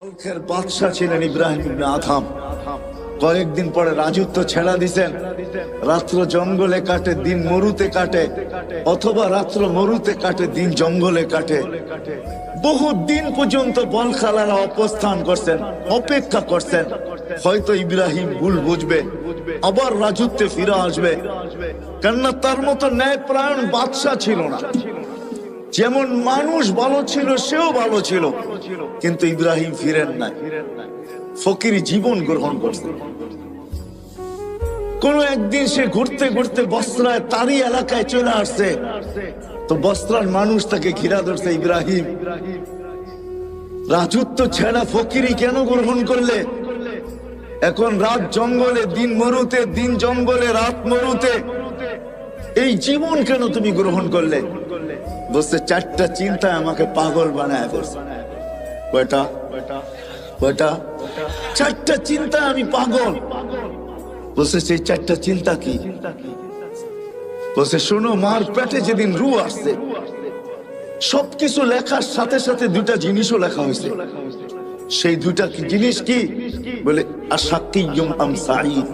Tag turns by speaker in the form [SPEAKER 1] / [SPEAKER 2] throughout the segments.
[SPEAKER 1] মুলকের বাদশা ছিলেন ইব্রাহিম ইবনে আদহাম। কয়েকদিন পরে রাজত্ব ছেড়া দিছেন। রাত্র জঙ্গলে কাটে, দিন মরুতে কাটে, অথবা রাত্র মরুতে কাটে, দিন জঙ্গলে কাটে। বহু দিন পর্যন্ত বলখালারা অবস্থান করছেন, অপেক্ষা করছেন হয়তো ইব্রাহিম ভুল বুঝবে, আবার রাজত্বে ফিরে আসবে। কেননা তার মতো ন্যায়প্রাণ বাদশা ছিল না। যেমন মানুষ ভালো ছিল, সেও ভালো ছিল, কিন্তু ইব্রাহিম ফিরেন নাই, ফকির জীবন গ্রহণ করছে। কোন একদিন সে ঘুরতে ঘুরতে বস্ত্রায় তারই এলাকায় চলে আসছে, তো বস্ত্রার মানুষ তাকে ঘিরা ধরছে, ইব্রাহিম রাজত্ব ছেড়া ফকিরি কেন গ্রহণ করলে? এখন রাত জঙ্গলে, দিন মরুতে, দিন জঙ্গলে, রাত মরুতে, এই জীবন কেন তুমি গ্রহণ করলে? বলছে চারটা চিন্তা আমাকে পাগল বানায় ফেলছে। কয়টা? চারটা চিন্তা আমি পাগল। বলছে সেই চারটা চিন্তা কি? বলছে শোনো, মার পেটে যেদিন রু আসছে, সবকিছু লেখার সাথে সাথে দুটা জিনিসও লেখা হয়েছে। সেই দুটা কি জিনিস? কি বলে? আশাকিয়ুম আম সাঈদ,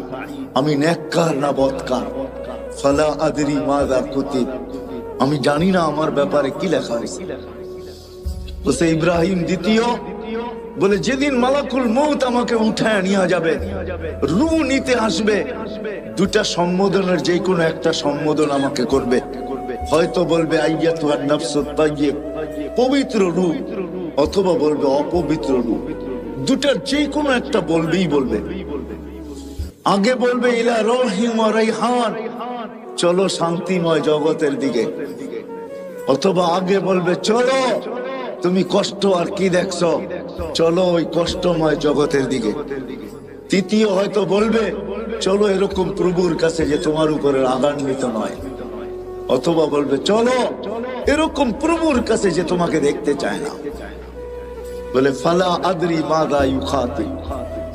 [SPEAKER 1] আমি নেককার না বদকার। ফালা আদরি মাযা কুতিব, আমি জানি না আমার ব্যাপারে কি লেখা হয়েছে। বলছে ইব্রাহিম দ্বিতীয়, বলে যেদিন মালাকুল মউত আমাকে উঠায় নিয়ে যাবে, রূহ নিতে আসবে, দুটা সম্বোধনের যে কোনো একটা সম্বোধন আমাকে করবে। হয়তো বলবে আইয়াতুহান নাফসুত তাইয়্যিব, পবিত্র রূহ, অথবা বলবে অপবিত্র রূহ। দুটার যে কোনো একটা বলবেই বলবে। আগে বলবে ইলা রহিম ওয়া রাইহান, চলো শান্তিময় জগতের দিকে, অথবা আগে বলবে চলো তুমি কষ্ট আর কি দেখছো, চলো ওই কষ্টময় জগতের দিকে। তৃতীয় হয়তো বলবে চলো এরকম প্রভুর কাছে যে তোমার উপরে রাগান্বিত নয়, অথবা বলবে চলো এরকম প্রভুর কাছে যে তোমাকে দেখতে চায় না। বলে ফালা আদরি মাযা ইউখাতিব,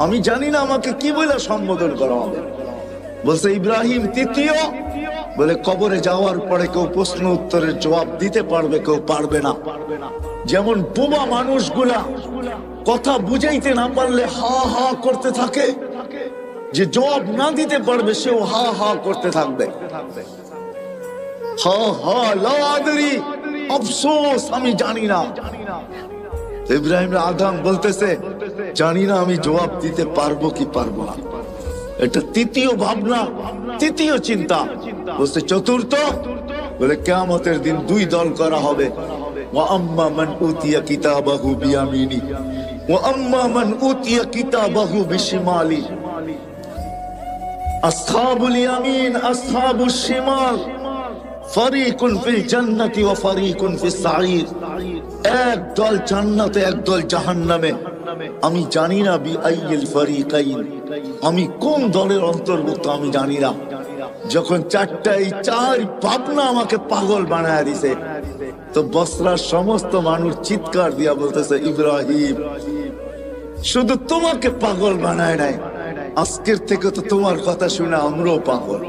[SPEAKER 1] আমি জানি না আমাকে কি বলে সম্বোধন করা হবে। বলছে ইব্রাহিম তৃতীয়, বলে কবরে যাওয়ার পরে কেউ প্রশ্ন উত্তরের জবাব দিতে পারবে, কেউ পারবে না। যেমন বোবা মানুষগুলা কথা বুঝাইতে না পারলে হা হা করতে থাকে, যে জবাব না দিতে পারবে সেও হা হা করতে থাকবে। হা হা লা আদরি, আফসোস আমি জানি না। ইব্রাহিম আদম বলতেছে জানি না আমি জবাব দিতে পারবো কি পারবো না। এটা তৃতীয় ভাবনা, তৃতীয় চিন্তা। বলছে চতুর্থ, বলে কিয়ামতের দিন দুই দল করা হবে। ওয়া আম্মা মান উতিয়া কিতাবাহু বিয়ামিনি ওয়া আম্মা মান উতিয়া কিতাবাহু বিশিমালি, আসহাবুল ইয়ামিন আসহাবুশ শিমাল, ফারিকুন ফিল জান্নাতি ওয়া ফারিকুন ফিস সাঈর। এক দল জান্নাতে, এক দল জাহান্নামে। আমি জানি না বি আইয়িল ফারিকাইন, আমি কোন দলের অন্তর্ভুক্ত আমি জানি না। যখন চারটাই চার ভাবনা আমাকে পাগল বানায় দিছে, তো বসরার সমস্ত মানুষ চিৎকার দিয়া বলতেছে ইব্রাহিম শুধু তোমাকে পাগল বানায় নাই, আজকের থেকে তো তোমার কথা শুনে আমরাও পাগল,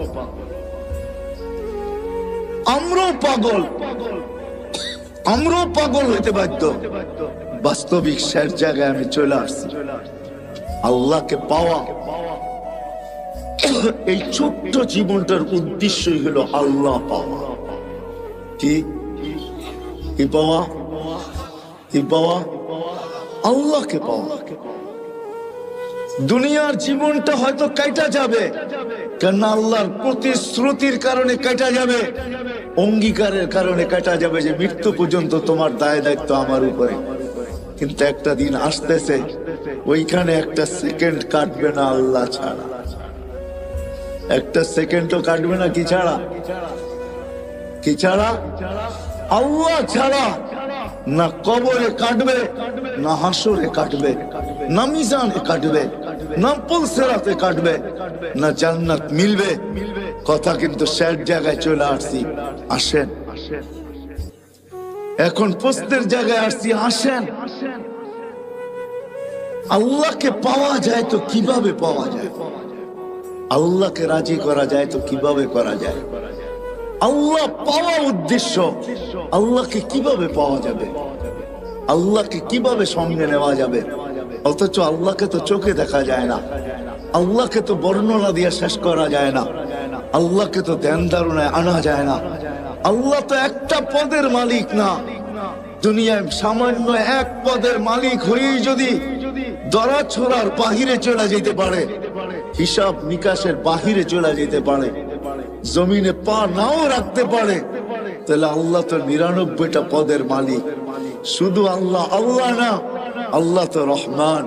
[SPEAKER 1] আমরাও পাগল, আমরাও পাগল হইতে বাধ্য। বাস্তবিক শেষ জায়গায় আমি চলে আসছি, আল্লাহকে পাওয়া। এই ছোট্ট জীবনটার উদ্দেশ্যই হলো আল্লাহ পাওয়া। কি কি পাওয়া? কি পাওয়া? আল্লাহকে পাওয়া। দুনিয়ার জীবনটা হয়তো কাটা যাবে, কেন আল্লাহর প্রতিশ্রুতির কারণে কাটা যাবে, অঙ্গীকারের কারণে কাটা যাবে যে মৃত্যু পর্যন্ত তোমার দায় দায়িত্ব আমার উপরে। কিন্তু একটা দিন আসতেছে, ওইখানে একটা সেকেন্ড কাটবে না আল্লাহ ছাড়া, একটা সেকেন্ডও কাটবে না। কি ছাড়া? কি ছাড়া? আল্লাহ ছাড়া। না কবরে কাটবে, না হাসরে কাটবে, না মিজানে কাটবে, না পুলসিরাতে কাটবে, না জান্নাত মিলবে। কথা কিন্তু শেষ জায়গায় চলে আসছি, আসেন। এখন প্রশ্নের জায়গায় আসছি, আসেন। আল্লাহকে পাওয়া যায় তো কিভাবে পাওয়া যায়? আল্লাহকে রাজি করা যায় তো কিভাবে করা যায়? আল্লাহ পাওয়া উদ্দেশ্য, আল্লাহকে কিভাবে পাওয়া যাবে? আল্লাহকে কিভাবে সঙ্গে নেওয়া যাবে? অথচ আল্লাহকে তো চোখে দেখা যায় না, আল্লাহকে তো বর্ণনা দিয়ে শেষ করা যায় না, আল্লাহকে তো ধ্যান ধারণায় আনা যায় না। আল্লাহ তো একটা পদের মালিক না, দুনিয়ায় সামান্য এক পদের মালিক হয়েই যদি দরা ছোড়ার বাহিরে চলে যেতে পারে, হিসাব নিকাশের বাহিরে চলে যেতে পারে, জমিনে পা নাও রাখতে পারে, তাহলে আল্লাহ তো ৯৯টা পদের মালিক। শুধু আল্লাহ আল্লাহ না, আল্লাহ তো রহমান,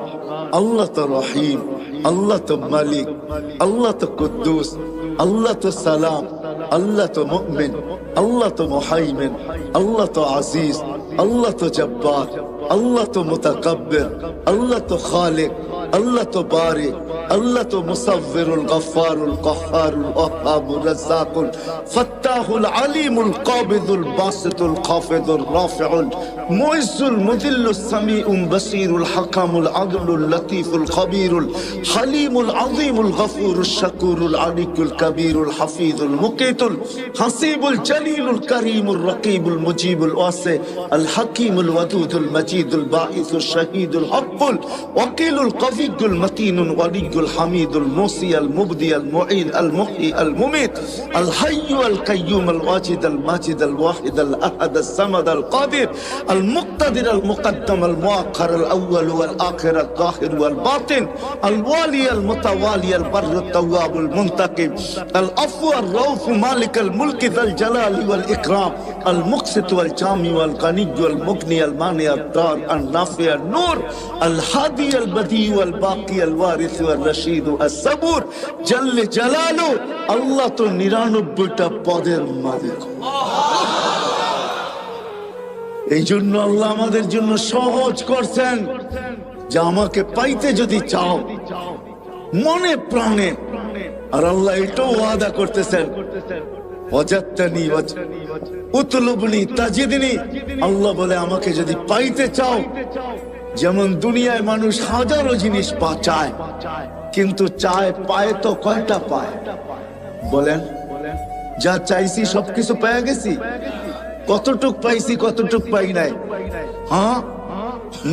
[SPEAKER 1] আল্লাহ তো রহিম, আল্লাহ তো মালিক, আল্লাহ তো কুদ্দুস, আল্লাহ তো সালাম, আল্লাহ তো মুমিন, আল্লাহ তো মুহাইমিন, আল্লাহ তো আজিজ, আল্লাহ তো জব্বার, আল্লাহ তো মুতাকাব্বির, আল্লাহ তো খালিক, আল্লাহ তো বারি, আল্লাহ তো মুসাব্বিরুল গফফারুল কহ্হারুল ওয়াহ্হাবুর রাজ্জাকুল ফাত্তাহুল আলিমুল কাবিদুল বাসিতুল খাফিদুর রাফিউল মুইজ্জুল মুযিল্লুস সামিউল বাসীরুল হাকামুল আদলুল লতীফুল খবীরুল হালিমুল আযীমুল গফুরুশ শাকুরুল আলিকুল কবীরুল হাফিজুল মুকিতুল হাসিবুল জলিলুল করিমুর রকিবুল মুজিবুল ওয়াসি আল হাকিমুল ওয়াদুদুল মজিদুল বাঈসুশ শাহীদুল হক্কুল ওয়াকিলুল কবিয়্যুল মতিনুল ওয়ালিয়ুল الحميد الموصي المبدي المعين المحيي المميت الحي القيوم الواجد الماجد الواحد الأحد الصمد القادر المقتدر المقدم المؤخر الأول والآخر الظاهر والباطن الوالي المتوالي البر التواب المنتقم العفو الرؤوف مالك الملك ذا الجلال والإكرام المقسط والجامع والغني والمغني المانع الدار النافع النور الهادي البديع والباقي الوارث والرشيد الصبور جل جلاله আল্লাহ তো ৯৯টা পদের মালিক। এই জন্য আল্লাহ আমাদের জন্য সহজ করছেন যে আমাকে পাইতে যদি চাও মনে প্রাণে, আর আল্লাহ এটাও ওয়াদা করতেছেন ওয়াজাদতানি উতলুবনি তাজিদনি, আল্লাহ বলে আমাকে যদি পাইতে চাও, যেমন দুনিয়ায় মানুষ হাজারো জিনিস চায়, কিন্তু চায় পায় তো কয়টা পায় বলেন? যা চাইছি সবকিছু পেয়ে গেছি? কতটুক পাইছি কতটুক পাই নাই? হ্যাঁ,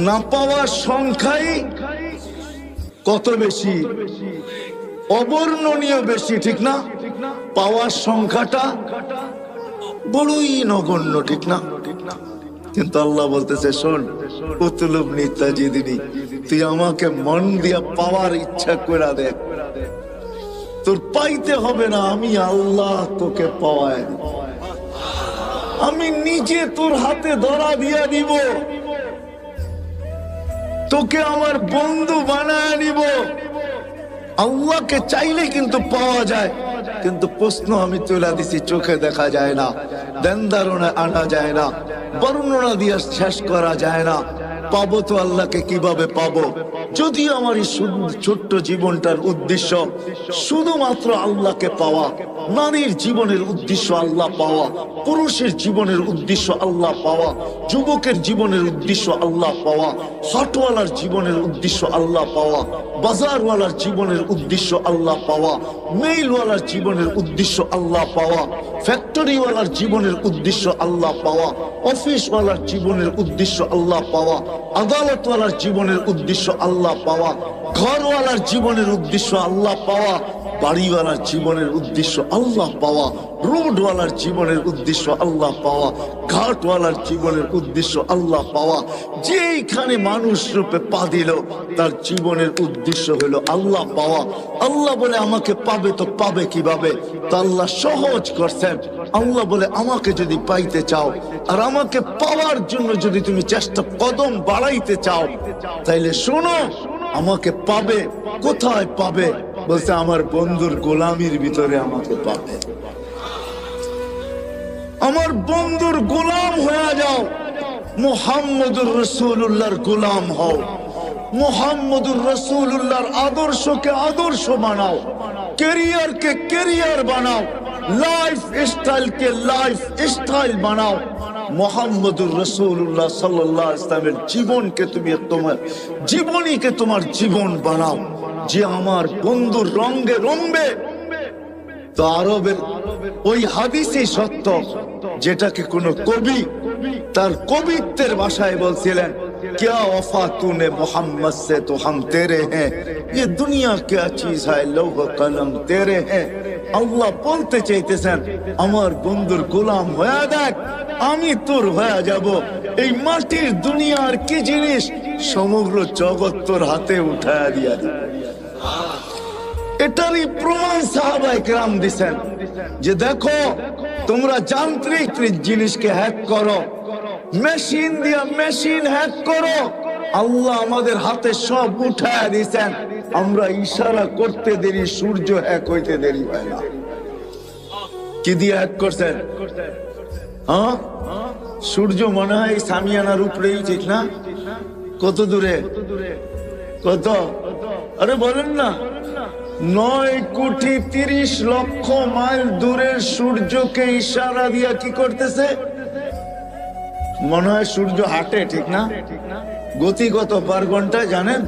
[SPEAKER 1] না পাওয়ার সংখ্যাই কত বেশি, অবর্ণনীয় বেশি, ঠিক না? পাওয়ার সংখ্যাটা বড়ই নগণ্য, ঠিক না? কিন্তু আল্লাহ বলতেছে শোন, উতলুবনি তাজিদনি, তুই আমাকে মন দিয়া পাওয়ার ইচ্ছা করে দেখ, তোর পাইতে হবে না, আমি আল্লাহ তোকে পাওয়ায়, আমি নিজে তোর হাতে ধরা দিয়া দিব, তোকে আমার বন্ধু বানায় নিব। আল্লাহকে চাইলে কিন্তু পাওয়া যায়, কিন্তু প্রশ্ন আমি তুলে দিছি, চোখে দেখা যায় না, ধ্যান ধারণায় আনা যায় না, বর্ণনা দিয়ে শেষ করা যায় না। পাবো তো আল্লাহকে কিভাবে পাবো? যদি আমার এই ছোট্ট জীবনটার উদ্দেশ্য শুধুমাত্র আল্লাহকে পাওয়া, নারীর জীবনের উদ্দেশ্য আল্লাহ পাওয়া, পুরুষের জীবনের উদ্দেশ্য আল্লাহ পাওয়া, যুবকের জীবনের উদ্দেশ্য আল্লাহ পাওয়া, হাটওয়ালার জীবনের উদ্দেশ্য আল্লাহ পাওয়া, বাজারওয়ালার জীবনের উদ্দেশ্য আল্লাহ পাওয়া, মেইলওয়ালার জীবনের উদ্দেশ্য আল্লাহ পাওয়া, ফ্যাক্টরিওয়ালার জীবনের উদ্দেশ্য আল্লাহ পাওয়া, অফিসওয়ালার জীবনের উদ্দেশ্য আল্লাহ পাওয়া, আদালতওয়ালার জীবনের উদ্দেশ্য আল্লাহ পাওয়া, ঘরওয়ালার জীবনের উদ্দেশ্য আল্লাহ পাওয়া, বাড়িওয়ালার জীবনের উদ্দেশ্য আল্লাহ পাওয়া, রোডওয়ালার জীবনের উদ্দেশ্য আল্লাহ পাওয়া, ঘাটওয়ালার জীবনের উদ্দেশ্য আল্লাহ পাওয়া। যেইখানে মানুষ রূপে পা দিল তার জীবনের উদ্দেশ্য হলো আল্লাহ পাওয়া। আল্লাহ বলে আমাকে পাবে তো পাবে কিভাবে? তা আল্লাহ সহজ করছেন। আল্লাহ বলে আমাকে যদি পাইতে চাও আর আমাকে পাওয়ার জন্য যদি তুমি চেষ্টা কদম বাড়াইতে চাও, তাইলে শোনো, আমাকে পাবে। কোথায় পাবে? বলছে আমার বন্ধুর গোলামির ভিতরে আমাকে পাবে। আমার বন্ধুর গোলাম হয়ে যাও, মুহাম্মদুর রাসূলুল্লাহর গোলাম হও, মুহাম্মদুর রাসূলুল্লাহর আদর্শকে আদর্শ বানাও, ক্যারিয়ারকে ক্যারিয়ার বানাও, লাইফ স্টাইলকে লাইফ স্টাইল বানাও। মুহাম্মদুর রাসূলুল্লাহ সাল্লাল্লাহু আলাইহি ওয়াসাল্লামের জীবনকে তুমি তোমার জীবনীকে তোমার জীবন বানাও। যে আমার বন্ধুর রঙে রঙবে, তো আরবের ওই হাদিসই সত্য, যেটাকে কোন কবি তার কবিত্বের ভাষায় বলছিলেন क्या वफा तूने मोहम्मद से तो हम तेरे हैं, ये दुनिया क्या चीज है, लौह कलम तेरे हैं। আল্লাহ বলতে চাইতেছেন আমার বন্ধুর গোলাম হয়ে দেখ, আমি তোর হয়ে যাব। এই মাটির দুনিয়ার কি জিনিস, সমগ্র জগৎ তোর হাতে উঠায়া দিয়া দিবে। এটারই প্রমাণ সাহাবায়ে কেরাম দিছেন যে দেখো তোমরা যান্ত্রিক জিনিসকে হ্যাক করো, মেশিন দিয়া মেশিন হ্যাক করো, আল্লাহ আমাদের হাতে সব উঠায়া দিছেন। আমরা ইশারা করতে দেরি, সূর্য হ্যাক হইতে দেরি হয় না। কি দিয়ে হ্যাক করছেন? হ্যাঁ, সূর্য মনে হয় সামিয়ানার উপরেই, ঠিক না? কত দূরে? কত? আরে বলেন না, 9,30,00,000 মাইল দূরের সূর্যকে ইশারা দিয়া কি করতেছে? মনে হয় সূর্য হাঁটে, ঠিক না? গতি কত পার ঘন্টায় জানেন?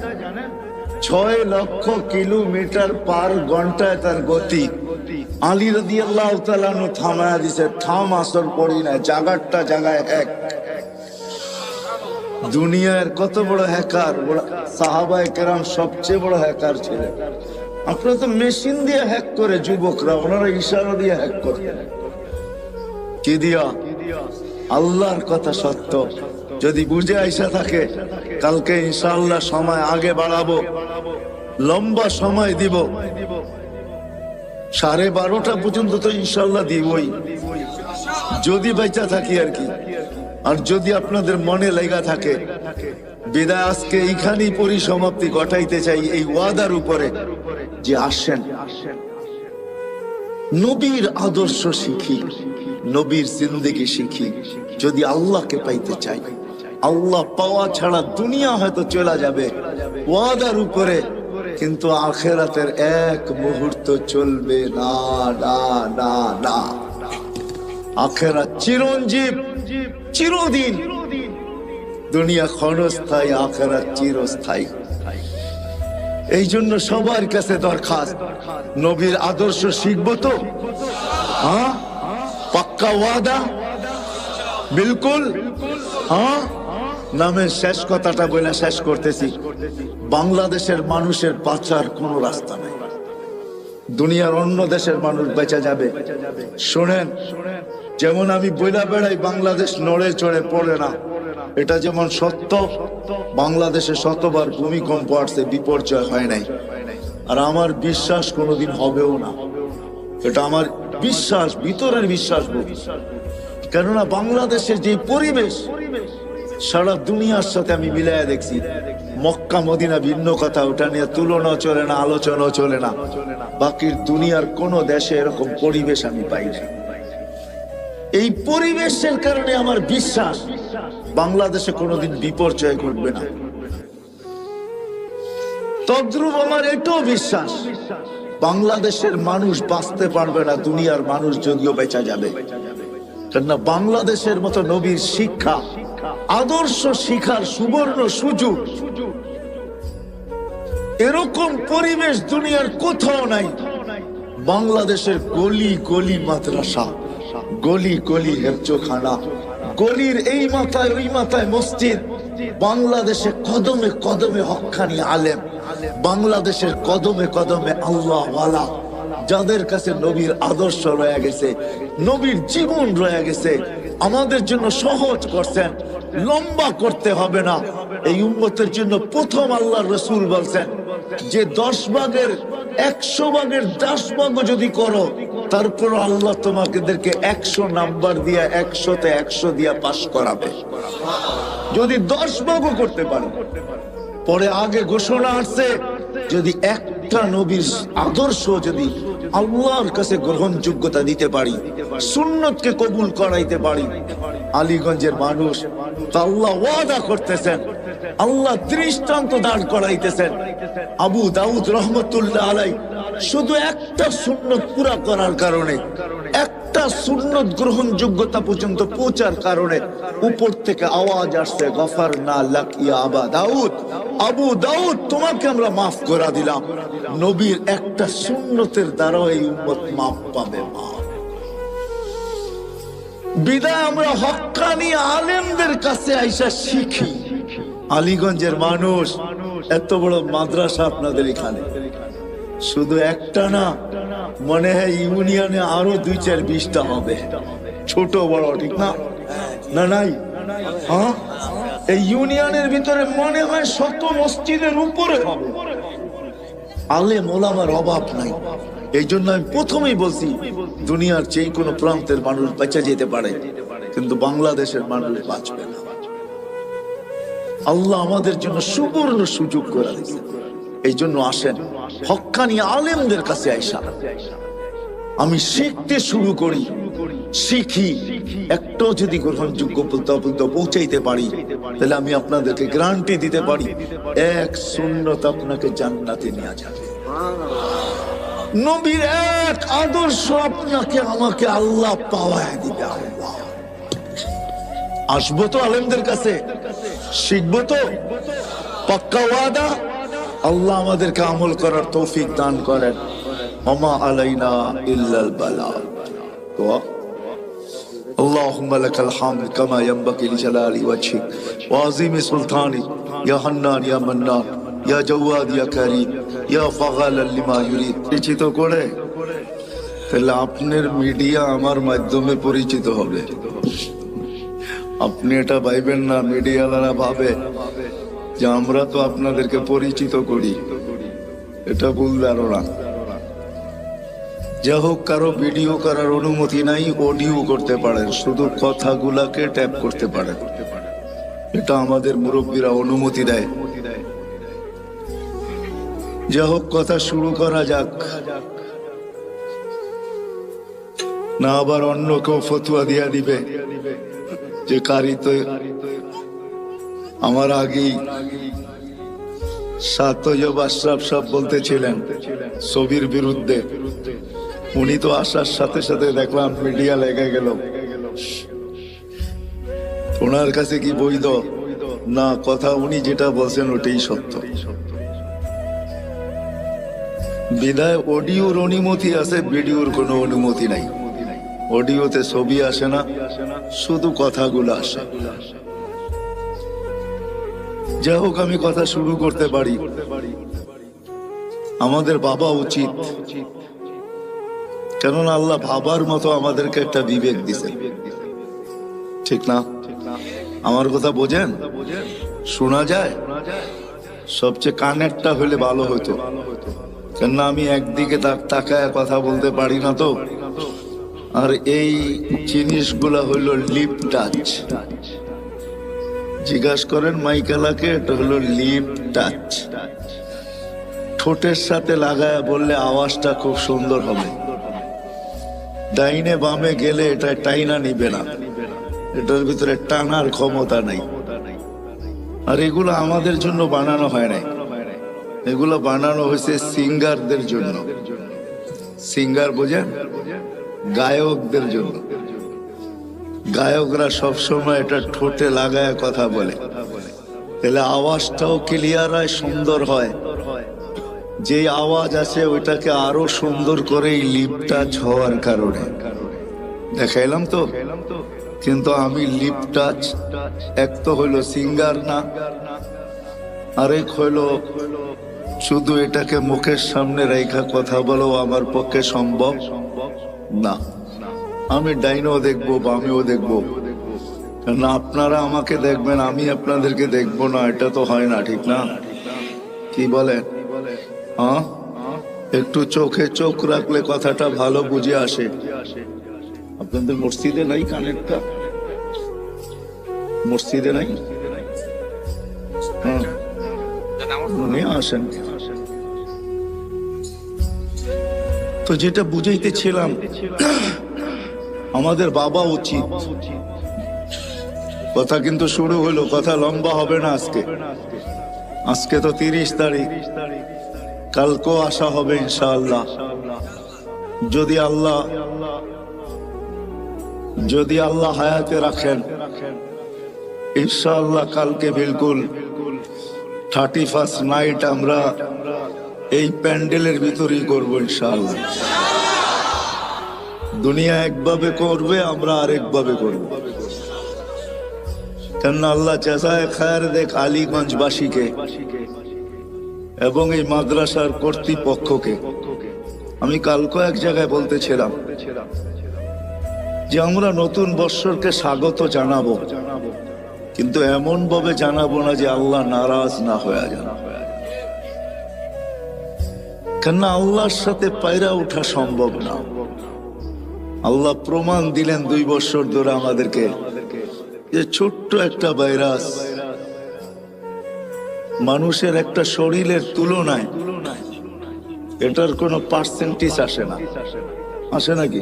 [SPEAKER 1] 6 লক্ষ কিলোমিটার পার ঘন্টায় তার গতি। আলী রাদিয়াল্লাহু তাআলা নু থামায়া দিছে, থাম, আসর পড়ি না, জাগারটা জাগায় এক। দুনিয়ার কত বড় হ্যাকার, সাহাবায়ে কেরাম সবচেয়ে বড় হ্যাকার ছিলেন। আপনারা তো মেশিন দিয়ে হ্যাক করে, যুবকরা ওনারা ইশারা দিয়ে হ্যাক করে। কি দিয়া? আল্লাহর কথা সত্য। যদি বুঝে আইসা থাকে, কালকে ইনশাআল্লাহ সময় আগে বাড়াবো, লম্বা সময় দিব, 12:30 পর্যন্ত তো ইনশাআল্লাহ দিবই, যদি বেঁচে থাকি আর কি। আর যদি আপনাদের মনে লেগা থাকে, বিদায় আজকে এইখানেই পরিসমাপ্তি ঘটাইতে চাই এই ওয়াদার উপরে যে আসেন নবীর আদর্শ শিখি, নবীর জিন্দেগি শিখি। যদি আল্লাহকে পাইতে চাই, আল্লাহ পাওয়া ছাড়া দুনিয়া হয়তো চলে যাবে ওয়াদার উপরে, কিন্তু আখিরাতের এক মুহূর্ত চলবে না, না, না, না। আখিরাত চিরঞ্জীব, চিরদিন। দুনিয়া ক্ষণস্থায়ী, আখিরাত চিরস্থায়ী। এই জন্য সবার কাছে দরখাস্ত, নবীর আদর্শ শিখবো তো? হ্যাঁ, পাক্কা ওয়াদা? বিলকুল। হ্যাঁ, নামের শেষ কথাটা বলে শেষ করতেছি। বাংলাদেশের মানুষের বাঁচার কোনো রাস্তা নাই, দুনিয়ার অন্য দেশের মানুষ বেঁচে যাবে। শোনেন, যেমন আমি বইলা বেড়াই বাংলাদেশ নড়ে চড়ে পড়ে না, এটা যেমন সত্য। বাংলাদেশে শতবার ভূমিকম্প আসছে, বিপর্যয় হয় নাই। আর আমার বিশ্বাস কোনোদিন হবেও না, এটা আমার বিশ্বাস, ভিতরের বিশ্বাস। কেননা বাংলাদেশের যে পরিবেশ সারা দুনিয়ার সাথে আমি মিলাইয়া দেখছি। মক্কা মদিনা ভিন্ন কথা, ওটা নিয়ে তুলনা চলে না, আলোচনা চলে না। বাকি দুনিয়ার কোন দেশে এরকম পরিবেশ আমি পাই না। এই পরিবেশের কারণে আমার বিশ্বাস বাংলাদেশে কোনোদিন বিপর্যয় ঘটবে না। তদ্রূপ আমার এটাও বিশ্বাস বাংলাদেশের মানুষ বাঁচতে পারবে না, দুনিয়ার মানুষ যদিও বেঁচে যাবে। কেননা বাংলাদেশের মতো নবীর শিক্ষা, আদর্শ শিখার সুবর্ণ সুযোগ, এরকম পরিবেশ দুনিয়ার কোথাও নাই। বাংলাদেশের গলি গলি মাদ্রাসা, গলি গলি হেফজোখানা, গলির এই মাথায় ওই মাথায় মসজিদ। বাংলাদেশে কদমে কদমে হক্কানি আলেম, বাংলাদেশের কদমে কদমে আল্লাহওয়ালা, যাদের কাছে নবীর আদর্শ রয়ে গেছে, নবীর জীবন রয়ে গেছে। আমাদের জন্য সহজ করছেন, লম্বা করতে হবে না। এই উম্মতের জন্য প্রথম আল্লাহর রাসূল বলছেন যে 10 ভাগের 100 ভাগের 10 ভাগও যদি করো, তারপর আল্লাহ তোমাদেরকে 100 নাম্বার দিয়া 100-তে 100 দিয়া পাস করাবে, যদি 10 ভাগও করতে পারো। পরে আগে ঘোষণা আসছে, যদি একটা নবীর আদর্শ যদি আল্লাহর কাছে গ্রহণযোগ্যতা দিতে পারি, সুন্নতকে কবুল করাইতে পারি, আলীগঞ্জের মানুষ তা আল্লাহ ওয়াদা করতেছেন, আল্লাহ দৃষ্টান্ত দাঁড় করাইতেছেন। আবু দাউদ রহমতুল্লাহ আলাইহি শুধু একটা সুন্নত পুরা করার কারণে, একটা সুন্নত গ্রহণযোগ্যতা পর্যন্ত পৌঁছার কারণে উপর থেকে আওয়াজ আসছে, গফারনা লাক ইয়া আবা দাউদ, আবু দাউদ তোমাকে আমরা মাফ করে দিলাম। নবীর একটা সুন্নতের দ্বারা এই উম্মত মাফ পাবে। বিদায় আমরা হক্কানি আলেমদের কাছে আইসা শিখি, আলীগঞ্জের মানুষ, এত বড় মাদ্রাসা আপনাদের এখানে, শুধু একটা না, মনে হয় ইউনিয়নে আরো 2-4-20টা হবে, ছোট বড়, ঠিক না? না নাই? হ্যাঁ, এই ইউনিয়নের ভিতরে মনে হয় 100 মসজিদের উপরে হবে। আলেম ওলামার অভাব নাই। এই জন্য আমি প্রথমেই বলছি, দুনিয়ার যে কোনো প্রান্তের মানুষ বেঁচে যেতে পারে, কিন্তু বাংলাদেশের মানুষ বাঁচবে না। আল্লাহ আমাদের জন্য সুবর্ণ সুযোগ করে দিয়েছে। এই জন্য আসেন, হক্কানি আলেমদের কাছে আইসা আমি শিখতে শুরু করি, শিখি। একটাও যদি গ্রহণযোগ্য পৌঁছাইতে পারি, তাহলে আমি আপনাদেরকে গ্যারান্টি দিতে পারি, এক সুন্নত আপনাকে জান্নাতে নিয়ে যাবে। নবীর এক আদর্শ আপনাকে আমাকে আল্লাহ পাওয়ায় দিবে। আল্লাহ, আসবো তো আলেমদের কাছে, শিখবো তো, পাক্কা ওয়াদা। আল্লাহ আমাদেরকে আমল করার তৌফিক দান করেন। ওমা আলাইনা ইল্লাল বালাগ। তো اللهم لك الحمد كما ينبغي لجلال وجهك وعظيم سلطانك يا حنان يا منان يا جواد يا كريم يا فعال لما يريد। পরিচিত করে তাহলে আপনার মিডিয়া আমার মাধ্যমে পরিচিত হবে। আপনি এটা ভাইবেন না, মিডিয়াওয়ালারা ভাবে যে আমরা তো আপনাদেরকে পরিচিত করি, এটা ভুল ধারণা। যা হোক, কারো ভিডিও করার অনুমতি নাই, অডিও করতে পারেন, শুধু কথাগুলাকে ট্যাপ করতে পারেন, এটা আমাদের মুরব্বীরা অনুমতি দেয়। যা হোক, কথা শুরু করা যাক, না আবার অন্য কেউ ফতুয়া দিয়া দিবে যে কারি তো আমার আগেই সাতয়ব আশরাফ সাহেব বলতেছিলেন ছবির বিরুদ্ধে। উনি তো আসার সাথে সাথে দেখলাম মিডিয়া লেগে গেল। ওনার কাছে কি বৈধ না? কথা উনি যেটা বলছেন ওটাই সত্য। বিদায় অডিওর অনুমতি আছে, ভিডিওর কোনো অনুমতি নাই। অডিওতে ছবি আসে না, শুধু কথাগুলো আসে। যাই হোক, আমি কথা শুরু করতে পারি। আমাদের ভাবা উচিত, কেননা আল্লাহ ভাবার মতো আমাদেরকে একটা বিবেক দিছে, ঠিক না? আমার কথা বোঝেন? শোনা যায়? সবচেয়ে কানেরটা হলে ভালো হতো, কেননা আমি একদিকে তাকায় কথা বলতে পারি না তো। আর এই জিনিসগুলা হইল লিপ টাচ। জিজ্ঞাসা করেন মাইকেলাকে, এটা হলো লিপ টাচ। ঠোঁটের সাথে লাগায় বললে আওয়াজটা খুব সুন্দর হবে। ডাইনে বামে গেলে এটা টাইনা নিবে না, এটার ভিতরে টানার ক্ষমতা নাই। আর এগুলো আমাদের জন্য বানানো হয় নাই, এগুলো বানানো হয়েছে সিঙ্গারদের জন্য। সিঙ্গার বোঝেন? গায়কদের জন্য। গায়করা সবসময় এটা ঠোঁটে লাগায় কথা বলে, তাহলে আওয়াজটাও ক্লিয়ার হয়, সুন্দর হয়। যে আওয়াজ আছে ওইটাকে আরো সুন্দর করে লিপ টাচ হওয়ার কারণে দেখাইলাম তো। কিন্তু আমি লিপ টাচ, এক তো হইলো সিঙ্গার না, আরেক হইলো শুধু এটাকে মুখের সামনে রেখা কথা বলো আমার পক্ষে সম্ভব না। আমি ডাইনও দেখবো, বামেও দেখবো, না আপনারা আমাকে দেখবেন, আমি আপনাদেরকে দেখবো না, এটা তো হয় না, ঠিক না? কি বলেন? হ্যাঁ, একটু চোখে চোখ রাখলে কথাটা ভালো বুঝে আসে। আপনাদের মসজিদে নাই কানেরটা? মসজিদে নাই? হ্যাঁ, নিয়ে আসেন। তো যেটা বুঝাইতেছিলাম, আমাদের বাবা উচিত। কথা কিন্তু শুরু হলো, কথা লম্বা হবে না আজকে। আজকে তো 30 তারিখ, কালকেও আসা হবে ইনশাআল্লাহ। যদি আল্লাহ হায়াতে রাখেন, ইনশাআল্লাহ কালকে বিলকুল 31st নাইট আমরা এই প্যান্ডেলের ভিতরেই করবো ইনশাআল্লাহ। দুনিয়া একভাবে করবে, আমরা আরেকভাবে করব। কেননা আল্লাহ জাযায়ে খায়ের দেখ আলীগঞ্জবাসীকে এবং এই মাদ্রাসার কর্তৃপক্ষকে। আমি কালকে এক জায়গায় বলতেছিলাম যে আমরা নতুন বৎসরকে স্বাগত জানাবো, কিন্তু এমন ভাবে জানাবো না যে আল্লাহ নারাজ না হয়ে যান। কেননা আল্লাহর সাথে পায়রা ওঠা সম্ভব না। আল্লাহ প্রমাণ দিলেন 2 বছর ধরে আমাদেরকে যে ছোট্ট একটা ভাইরাস মানুষের একটা শরীরের তুলনায় এটার কোনো পার্সেন্টেজ আসে না। আসে নাকি?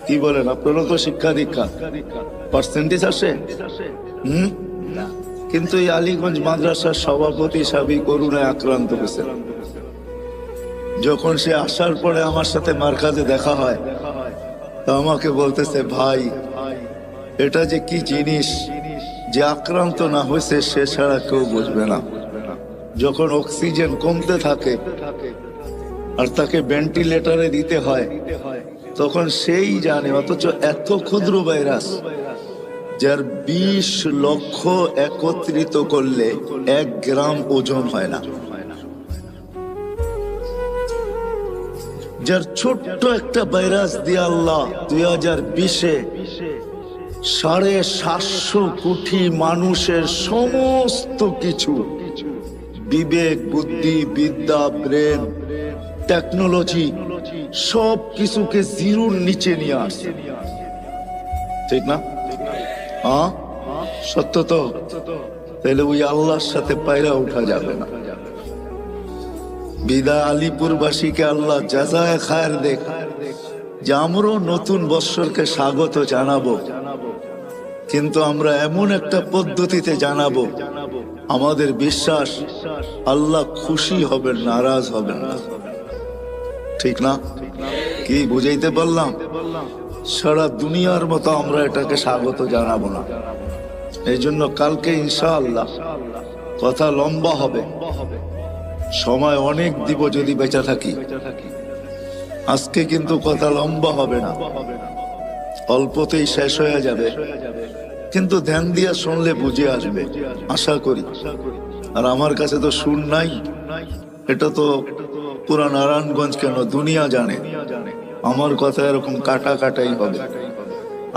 [SPEAKER 1] কি বলেন আপনারা? তো শিক্ষা দীক্ষা, পার্সেন্টেজ আসে? কিন্তু এই আলীগঞ্জ মাদ্রাসার সভাপতি সাবি করুণায় আক্রান্ত হয়েছে। যখন সে আসার পরে আমার সাথে মার্কাজে দেখা হয়, তা আমাকে বলতেছে, ভাই এটা যে কি জিনিস, যে আক্রান্ত না হয়েছে সে ছাড়া কেউ বুঝবে না। যখন অক্সিজেন কমতে থাকে আর তাকে ভেন্টিলেটরে দিতে হয়, তখন সেই জানে। অথচ এত ক্ষুদ্র ভাইরাস যার 20 লক্ষ একত্রিত করলে 1 গ্রাম ওজন হয় না, যার ছোট্ট একটা ভাইরাস দিয়ে আল্লাহ 2020-এ 750 কোটি মানুষের সমস্ত কিছু, বিবেক, বুদ্ধি, বিদ্যা, ব্রেন, টেকনোলজি, সব কিছুকে জিরোর নিচে নিয়ে আসে। ঠিক না? হ্যাঁ, সত্য তো। তাহলে ওই আল্লাহর সাথে পায়রা উঠা যাবে না। বিদায় আলিপুরবাসীকে আল্লাহ জাযায়ে খায়ের দেখ যে আমরাও নতুন বৎসরকে স্বাগত জানাবো, কিন্তু আমরা এমন একটা পদ্ধতিতে জানাবো আমাদের বিশ্বাস আল্লাহ খুশি হবেন, নারাজ হবেন না। ঠিক না? কি বুঝাইতে পারলাম? সারা দুনিয়ার মতো আমরা এটাকে স্বাগত জানাবো না। এই জন্য কালকে ইনশাআল্লাহ কথা লম্বা হবে, সময় অনেক দিব যদি বেঁচে থাকি। আজকে কিন্তু কথা লম্বা হবে না, অল্পতেই শেষ হয়ে যাবে, কিন্তু ধ্যান দিয়া শুনলে বুঝে আসবে আশা করি। আর আমার কাছে তো সুর নাই, এটা তো পুরা নারায়ণগঞ্জ কেন দুনিয়া জানে আমার কথা এরকম কাটা কাটাই হবে।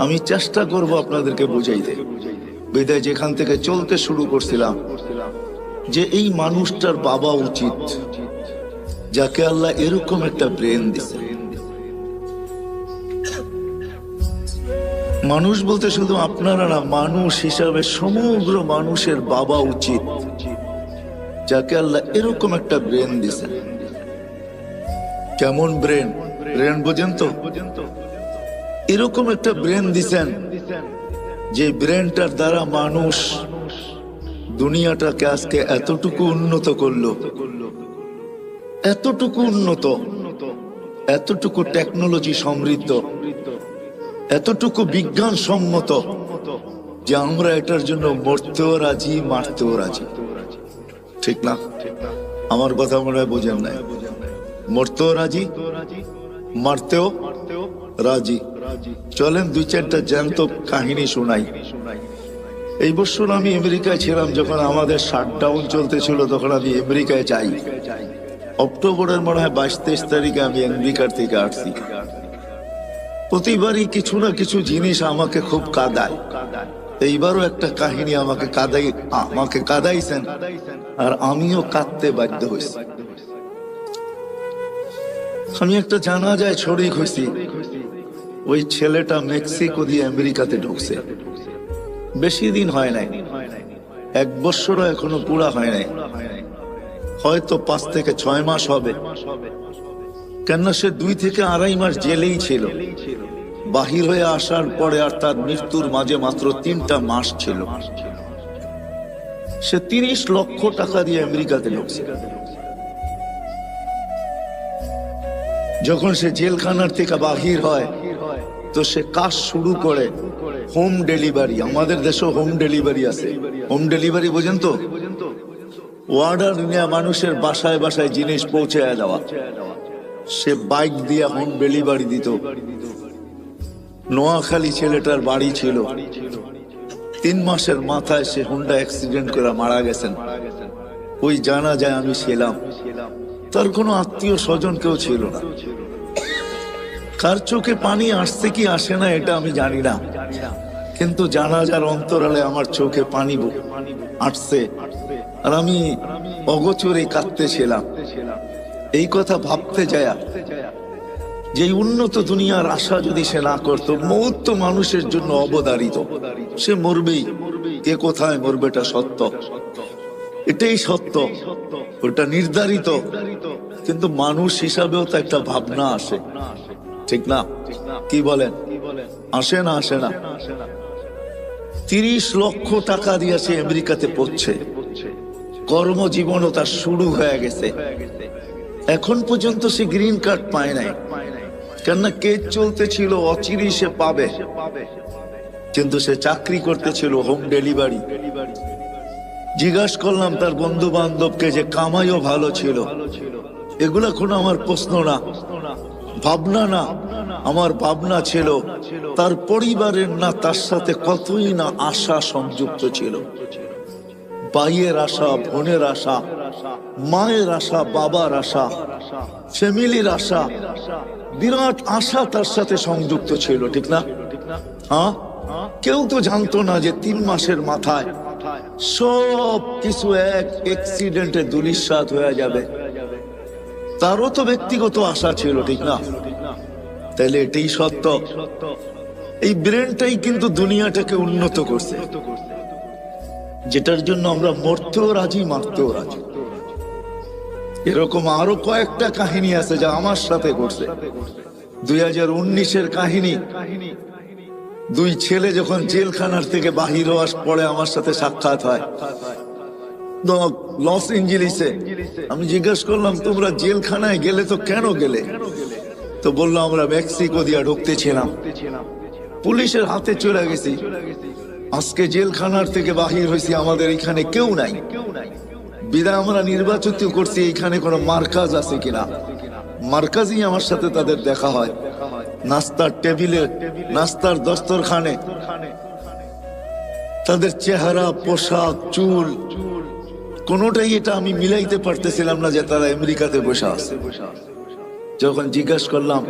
[SPEAKER 1] আমি চেষ্টা করব আপনাদেরকে বুঝাইতে। বিদায় যেখান থেকে চলতে শুরু করছিলাম যে এই মানুষটার বাবা উচিত, যাকে আল্লাহ এরকম একটা ব্রেন দিছে। মানুষ বলতে শুধু আপনারা না, মানুষ হিসাবে সমগ্র মানুষের বাবা উচিত, যাকে আল্লাহ এরকম একটা ব্রেন দিছে। কেমন ব্রেন? ব্রেন বোঝেন তো? এরকম একটা ব্রেন দিছেন যে ব্রেনটার দ্বারা মানুষ দুনিয়াটাকে আজকে এতটুকু উন্নত করলো, এতটুকু উন্নত, এতটুকু টেকনোলজি সমৃদ্ধ, এতটুকু বিজ্ঞান সম্মত যে আমরা এটার জন্য মরতেও রাজি, মারতেও রাজি। ঠিক না? আমার কথা মনে হয় বোঝেন নাই। মরতেও রাজি, মারতেও রাজি। চলেন 2-4টা জ্যান্ত কাহিনী শোনাই। এই বছর আমি আমেরিকায় ছিলাম, যখন আমাদের শাটডাউন চলতেছিল তখন আমি আমেরিকায় যাই। অক্টোবরের মনে হয় 22-23 তারিখে আমি আমেরিকার থেকে আসছি। প্রতিবারই কিছু না কিছু জিনিস আমাকে খুব কাঁদায়। এইবারও একটা কাহিনী আমাকে কাঁদাইছেন, আর আমিও কাঁদতে বাধ্য হয়েছি। আমি একটা জানাজায় শরীক হয়েছি। ওই ছেলেটা মেক্সিকো দিয়ে আমেরিকাতে ঢুকছে, বেশি দিন হয় নাই, 1 বছরও এখনো পুরা হয় নাই, হয়তো 5 থেকে 6 মাস হবে। কেননা সে 2 থেকে 2.5 মাস জেলেই ছিল। বাহির হয়ে আসার পরে আর তার মৃত্যুর মাঝে মাত্র 3টা মাস ছিল। সে 30 লক্ষ টাকা দিয়ে আমেরিকাতে ঢুকছে। যখন সে জেলখানার থেকে বাহির হয় তো সে কাজ শুরু করে হোম ডেলিভারি। আমাদের দেশে হোম ডেলিভারি আছে। হোম ডেলিভারি বোঝেন তো? অর্ডার নিয়ে মানুষের বাসায় বাসায় জিনিস পৌঁছে দেওয়া। সে বাইক দিয়ে হোম ডেলিভারি দিত। নোয়াখালী ছেলেটার বাড়ি ছিল, 3 মাসের মাথায় সে হুন্ডা অ্যাক্সিডেন্ট করে মারা গেছেন। ওই জানাজায় আমি ছিলাম। তার কোনো আত্মীয় স্বজন কেউ ছিল না। কার চোখে পানি আসছে কি আসে না এটা আমি জানি না, কিন্তু জানাজার অন্তরালে আমার চোখে পানি আসছে, আর আমি অগোচরে কাঁদতেছিলাম। এই কথা ভাবতে যায় যে উন্নত দুনিয়ার আশা যদি সে না করতো, মৌত তো মানুষের জন্য অবধারিত, সে মরবেই। কে কোথায় মরবে এটা সত্য, এটাই সত্য, ওটা নির্ধারিত। কিন্তু মানুষ হিসাবেও তো একটা ভাবনা আসে, ঠিক না? কি বলেন? আসে না? আসে না? 30 লক্ষ টাকা দিয়ে সে আমেরিকাতে পড়ছে, কর্মজীবনও তার শুরু হয়ে গেছে। এখন পর্যন্ত সে গ্রিন কার্ড পায় নাই, কেননা কেস চলতেছিল, অচিরেই সে পাবে। কিন্তু সে চাকরি করতেছিল হোম ডেলিভারি। জিজ্ঞাসা করলাম তার বন্ধু বান্ধবকে যে কামাইও ভালো ছিল। এগুলা কোনো আমার প্রশ্ন না, ভাবনা না। আমার ভাবনা ছিল তার পরিবারের না তার সাথে কতই না আশা সংযুক্ত ছিল। ভাইয়ের আশা, বোনের আশা, মায়ের আশা, বাবার আশা, ফ্যামিলির আশা, বিরাট আশা তার সাথে সংযুক্ত ছিল, ঠিক না? হ্যাঁ, কেউ তো জানতো না যে 3 মাসের মাথায় সব কিছু এক অ্যাক্সিডেন্টে ধূলিসাৎ হয়ে যাবে। তারও তো ব্যক্তিগত আশা ছিল, ঠিক না? তাহলে এটাই সত্য। এই ব্রেনটাই কিন্তু দুনিয়াটাকে উন্নত করছে, যেটার জন্য আমরা মরতেও রাজি, মারতেও রাজি। এরকম আরো কয়েকটা কাহিনী আছে যা আমার সাথে ঘটছে। 2019-এর কাহিনী। 2 ছেলে যখন জেলখানার থেকে বাহির হওয়ার পরে আমার সাথে সাক্ষাৎ হয় লস এঞ্জেলিসে। আমি জিজ্ঞেস করলাম, তোমরা জেলখানায় গেলে তো কেন গেলে? তো বললো, আমরা মেক্সিকো দিয়ে ঢুকতেছিলাম, পুলিশের হাতে চলে গেছি। আজকে জেলখানার থেকে বাহির হয়েছি, আমাদের এখানে কেউ নাই। বিদায় আমরা নির্বাচিত করছি এখানে কোনো মার্কাজ আছে কিনা। মার্কাজই আমার সাথে তাদের দেখা হয়, নাস্তার টেবিলে, নাস্তার দস্তরখানে। তাদের চেহারা, পোশাক, চুল, কোনোটাই এটা আমি মিলাইতে পারতেছিলাম না যে তারা আমেরিকাতে বসে আছে। যখন জিজ্ঞাসা করলাম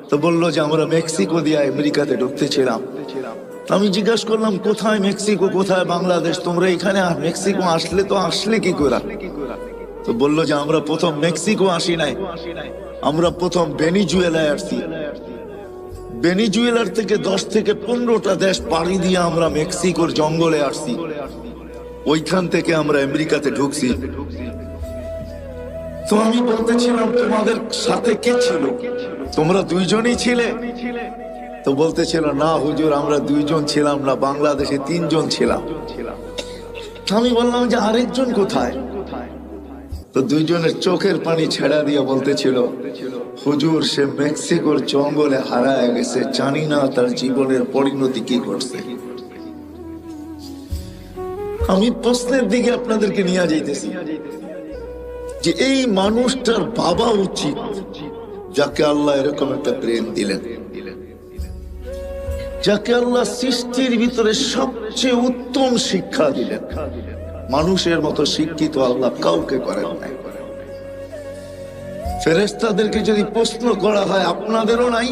[SPEAKER 1] তো বললো যে আমরা মেক্সিকো দিয়ে আমেরিকাতে ঢুকতেছিলাম। আমি জিজ্ঞাসা করলাম, কোথায় মেক্সিকো, কোথায় বাংলাদেশ? তোমরা এখানে মেক্সিকো আসলে তো আসলে কি করে? তো বললো যে আমরা প্রথম মেক্সিকো আসি নাই, আমরা প্রথম ভেনিজুয়েলায় আসছি। ভেনিজুয়েলার থেকে 10 থেকে 15টা দেশ পাড়ি দিয়ে আমরা মেক্সিকোর জঙ্গলে আসছি। ওইখান থেকে আমরা আমেরিকাতে ঢুকছি। তো আমি বলতেছিলাম, তোমাদের সাথে কে ছিল? তোমরা 2 জনই ছিলে? তো বলতেছিল, না হুজুর, আমরা 2 জন ছিলাম না, বাংলাদেশে 3 জন ছিলাম। আমি বললাম যে আরেকজন কোথায়? তো 2 জনের চোখের পানি ছেড়া দিয়ে বলতেছিল, হুজুর, সে মেক্সিকোর জঙ্গলে হারায় গেছে, জানি না তার জীবনের পরিণতি কি করছে। আমি প্রশ্নের দিকে আপনাদেরকে নিয়ে যাইতেছি যে এই মানুষটার ভাবা উচিত যাকে আল্লাহ এরকম একটা প্রেম দিলেন, যাকে আল্লাহ সৃষ্টির ভিতরে সবচেয়ে উত্তম শিক্ষা দিলেন। মানুষের মতো শিক্ষিত আল্লাহ কাউকে করেন নাই। ফেরেশতাদেরকে যদি প্রশ্ন করা হয় আপনাদেরও নাই,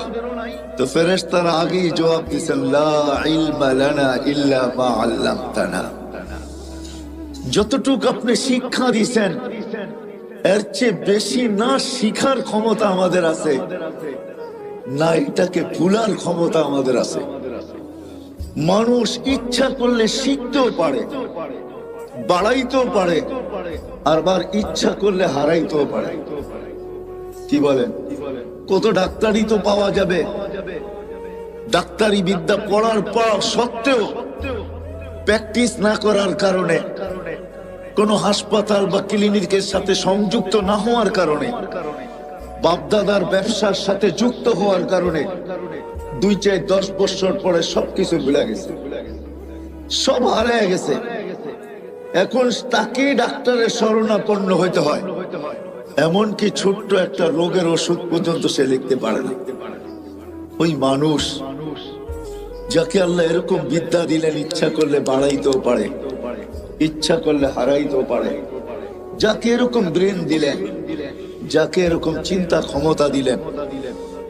[SPEAKER 1] তো ফেরেশতারা আগেই জবাব দিয়েছেন, লা ইলমা লানা ইল্লা মা আল্লামতানা। যতটুকু আপনি শিক্ষা দিয়েছেন এর চেয়ে বেশি না শিখার ক্ষমতা আমাদের আছে, না এটাকে ভুলার ক্ষমতা আমাদের আছে। মানুষ ইচ্ছা করলে শিখতেও পারে, বাড়াইতেও পারে, আবার ইচ্ছা করলে হারাইতেও পারে। কি বলেন? কত ডাক্তারি তো পাওয়া যাবে, ডাক্তারি বিদ্যা পড়ার পর সত্ত্বেও প্র্যাকটিস না করার কারণে, কোন হাসপাতাল বা ক্লিনিকের সাথে সংযুক্ত না হওয়ার কারণে, বাপদাদার ব্যবসার সাথে যুক্ত হওয়ার কারণে 2-10 বছর পরে সবকিছু ভুলে গেছে, সব হারিয়ে গেছে। এখন তাকেই ডাক্তারের শরণাপন্ন হইতে হয়। এমনকি ছোট্ট একটা রোগের ওষুধ পর্যন্ত সে লিখতে পারে না। ওই মানুষ যাকে আল্লাহ এরকম বিদ্যা দিলেন, ইচ্ছা করলে বাড়াইতেও পারে, ইচ্ছা করলে হারাইতেও পারে। যাকে এরকম ব্রেন দিলেন, যাকে এরকম চিন্তা ক্ষমতা দিলেন,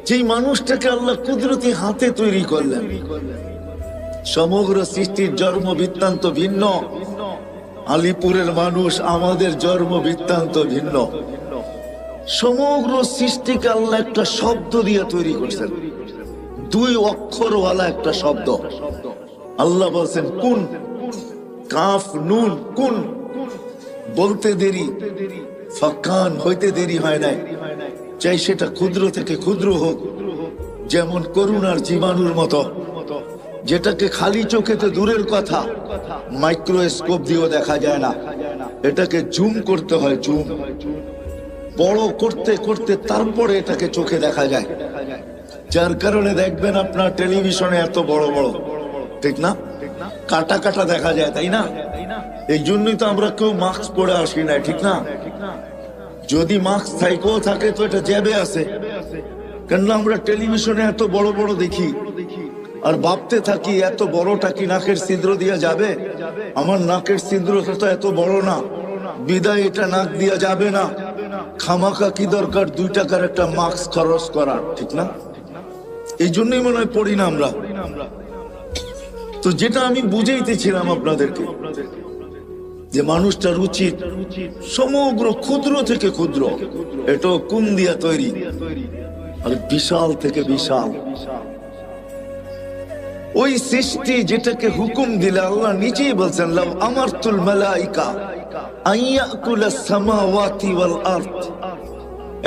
[SPEAKER 1] যেই মানুষটাকে আল্লাহ কুদরতি হাতে তৈরি করলেন। সমগ্র সৃষ্টির জন্ম বৃত্তান্ত ভিন্ন। আলিপুরের মানুষ, আমাদের জন্ম বৃত্তান্ত ভিন্ন। সমগ্র সৃষ্টিকে আল্লাহ একটা শব্দ দিয়ে তৈরি করছেন, 2 অক্ষরওয়ালা একটা শব্দ। আল্লাহ বলছেন কুন, কাফ নুন কুন। বলতে দেরি, ফাকান হইতে দেরি হয় নাই। চাই সেটা ক্ষুদ্র থেকে ক্ষুদ্র হোক, যেমন করুণার জীবাণুর মতো, যেটাকে খালি চোখে তো দূরের কথা, মাইক্রোস্কোপ দিয়েও দেখা যায় না। এটাকে জুম করতে হয়, জুম বড় করতে করতে তারপরে এটাকে চোখে দেখা যায়। যার কারণে দেখবেন আপনার টেলিভিশনে এত বড় বড়, ঠিক না, কাটা কাটা দেখা যায়, তাই না? এই জন্যই তো আমরা কেউ মাস্ক পরে আসি না, ঠিক না? যদি মাস্ক থাইকেও থাকে তো এটা জ্যাবে আছে, কেননা আমরা টেলিভিশনে এত বড় বড় দেখি আর ভাবতে থাকি এত বড়টা কি নাকের ছিদ্র দিয়ে যাবে? আমার নাকের ছিদ্রটা তো এত বড় না, বিদায় এটা নাক দিয়া যাবে না। খামাখা কি দরকার 2 টাকার একটা মাস্ক খরচ করার, ঠিক না? এই জন্যই মনে হয় পড়ি না আমরা। তো যেটা আমি বুঝাইতেছিলাম আপনাদেরকে, যে মানুষটার উচিত সমগ্র ক্ষুদ্র থেকে ক্ষুদ্র, এটা কোন দিয়া তৈরি, আর বিশাল থেকে বিশাল ওই সৃষ্টি যেটাকে হুকুম দিলে আল্লাহ নিজেই বলছেন লাউ আমারতুল মালাইকা আইয়াকুলাস সামাওয়াতি ওয়াল আরদ।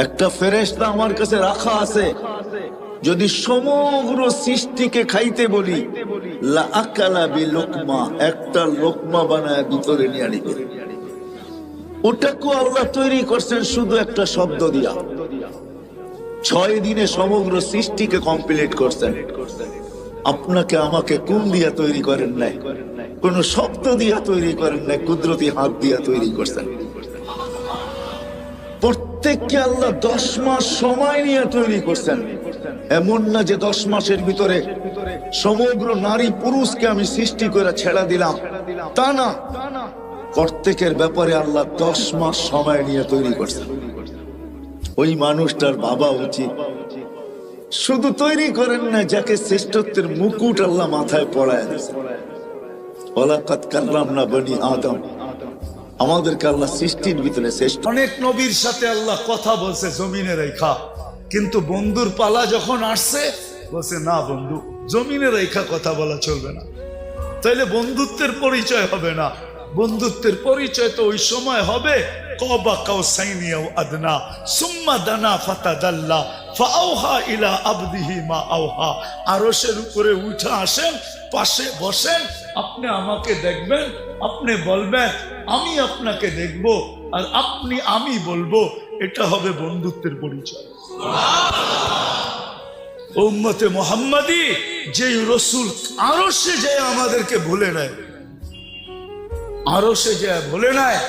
[SPEAKER 1] একটা ফেরেশতা আমার কাছে রাখা আছে, যদি সমগ্র সৃষ্টিকে খাইতে বলি, লা আকালা বিলুকমা, একটা লোকমা বানায় ভিতরে নিয়ে নিবে। ওটাকে আল্লাহ তৈরি করছেন শুধু একটা শব্দ দিয়া। 6 দিনে সমগ্র সৃষ্টিকে কমপ্লিট করছেন। আপনাকে আমাকে কোন দিয়া তৈরি করেন নাই, কোন শব্দ দিয়া তৈরি করেন নাই, কুদরতি হাত দিয়া তৈরি করছেন। প্রত্যেককে আল্লাহ 10 মাস সময় নিয়ে তৈরি করছেন। এমন না যে 10 মাসের ভিতরে সমগ্র নারী পুরুষকে আমি সৃষ্টি করে ছেড়া দিলাম, তা না। প্রত্যেকের ব্যাপারে আল্লাহ 10 মাস সময় নিয়ে তৈরি করছেন। ওই মানুষটার বাবা উচিত শুধু তৈরি করেন না, যাকে শ্রেষ্ঠত্বের মুকুট আল্লাহ মাথায় পড়ায় দিয়েছেন। ওয়ালাকাদ কাররামনা বনি আদম, আমাদেরকে আল্লাহ সৃষ্টির ভিতরে শ্রেষ্ঠ।
[SPEAKER 2] অনেক নবীর সাথে আল্লাহ কথা বলছে জমিনে রেখা, কিন্তু বন্ধুর পালা যখন আসছে বলছে না বন্ধু, জমিনে রেখা কথা বলা চলবে না, তাইলে বন্ধুত্বের পরিচয় হবে না। বন্ধুত্বের পরিচয় তো ওই সময় হবে কবা কাউসাইনি আও আদনা সুম্মা দানা ফাতাদাল্লা ফাআওহা ইলা আবদিহি মা আওহা। আরশের উপরে উঠে আসেন, পাশে বসেন, আপনি আমাকে দেখবেন, আপনি বলবেন আমি আপনাকে দেখব, আর আপনি আমি বলবো। এটা হবে বন্ধুত্বের পরিচয়। উম্মতে মুহাম্মাদি যে রসুল আরশে যায় আমাদেরকে ভুলে নেয়, আরশে যায় ভুলে নেয়।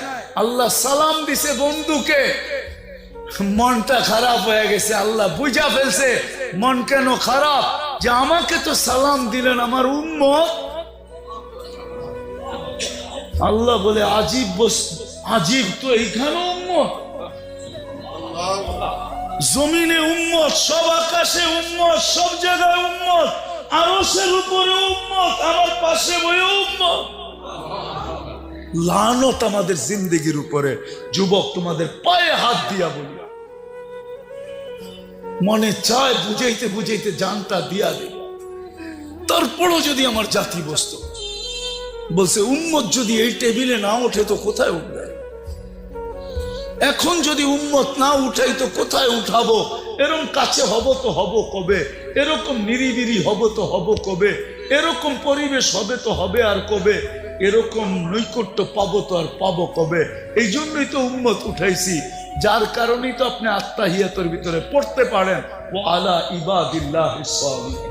[SPEAKER 2] আল্লাহ সালাম দিছে বন্ধুকে, মনটা খারাপ হয়ে গেছে, আল্লাহ বুঝা ফেলছে মন কেন খারাপ, যে আমাকে তো সালাম দিলেন আমার উম্মত। আল্লাহ বলে আজীব আজীব, তো এইখানে উম্মত, জমিনে উম্মত, সব আকাশে উম্মত, সব জায়গায় উম্মত, আরশের উপরে উম্মত, আমার পাশে বয়ে উম্মত। লানত আমাদের জিন্দেগির উপরে। যুবক, তোমাদের পায়ে হাত দিয়া বলি, মনে চায় বুঝাইতে বুঝাইতে জানটা দিয়া দে। তারপরও যদি আমার জাতি বসত, বলছে উম্মত যদি এই টেবিলে না ওঠে তো কোথায় উঠবে? এখন যদি উম্মত না উঠাই তো কোথায় উঠাবো? এরকম কাছে হব তো হব কবে? এরকম নিরিবিরি হব তো হব কবে? এরকম পরিবেশ হবে তো হবে আর কবে? এরকম নৈকট্য পাবো তো আর পাবো কবে? এই জন্যই তো উম্মত উঠাইছি, যার কারণেই তো আপনি আত্তাহিয়াতের ভিতরে পড়তে পারেন ওয়া আলা ইবাদিল্লাহিস সালিহিন।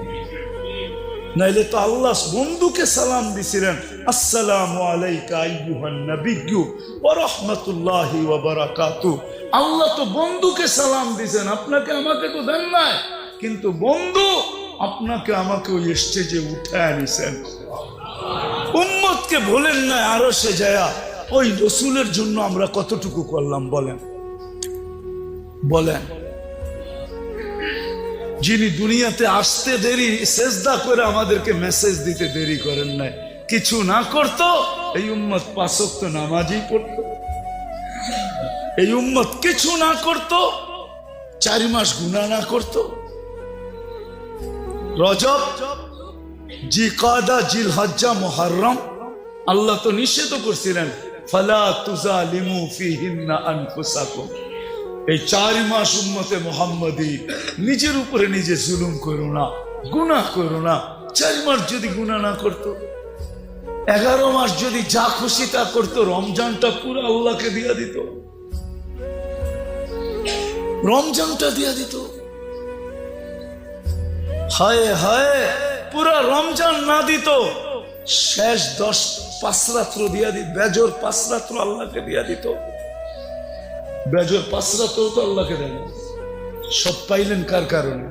[SPEAKER 2] নাইলে তো আল্লাহ বন্ধুকে সালাম দিছিলেন, আসসালামু আলাইকা আইয়ুহান নাবিয়্যু ওয়া রাহমাতুল্লাহি ওয়া বারাকাতুহু। আল্লাহ তো বন্ধুকে সালাম দিছেন, আপনাকে আমাকে তো দেন নাই। কিন্তু বন্ধু আপনাকে আমাকে ওই স্টেজে উঠায় নিছেন। উম্মতকে বলেন না আরো সে যায়া ওই রসুলের জন্য আমরা কতটুকু করলাম বলেন বলেন। যিনি দুনিয়াতে আসতে দেরি সেজদা করে আমাদেরকে মেসেজ দিতে দেরি করেন নাই, কিছু না করত এই উম্মত 5 ওয়াক্ত নামাজই পড়তো। এই উম্মত কিছু না করত, 4 মাস গুনাহ না করত। রজব, জিকাদা, জিলহজ্জা, মুহররম আল্লাহ তো নিষেধ করছিলেন, ফালা তুজালিমু ফিহিন্না আনফুসাকুম। এই 4 মাস উম্মতে মুহাম্মাদি নিজের উপরে নিজে জুলুম করো না, গুনাহ করো না। 4 মাস যদি গুনাহ না করত, 11 মাস যদি যা খুশি তা করতো, রমজানটা পুরো আল্লাহকে দিয়া দিত, রমজানটা দিয়া দিত। হায় হায়, পুরা রমজান না দিত, শেষ 5 রাত্র দিয়া দিত, বেজর 5 রাত্র আল্লাহকে দিয়া দিত। বেজর 5 রাত্র তো আল্লাহকে দেন। সব পাইলেন কার কারণে?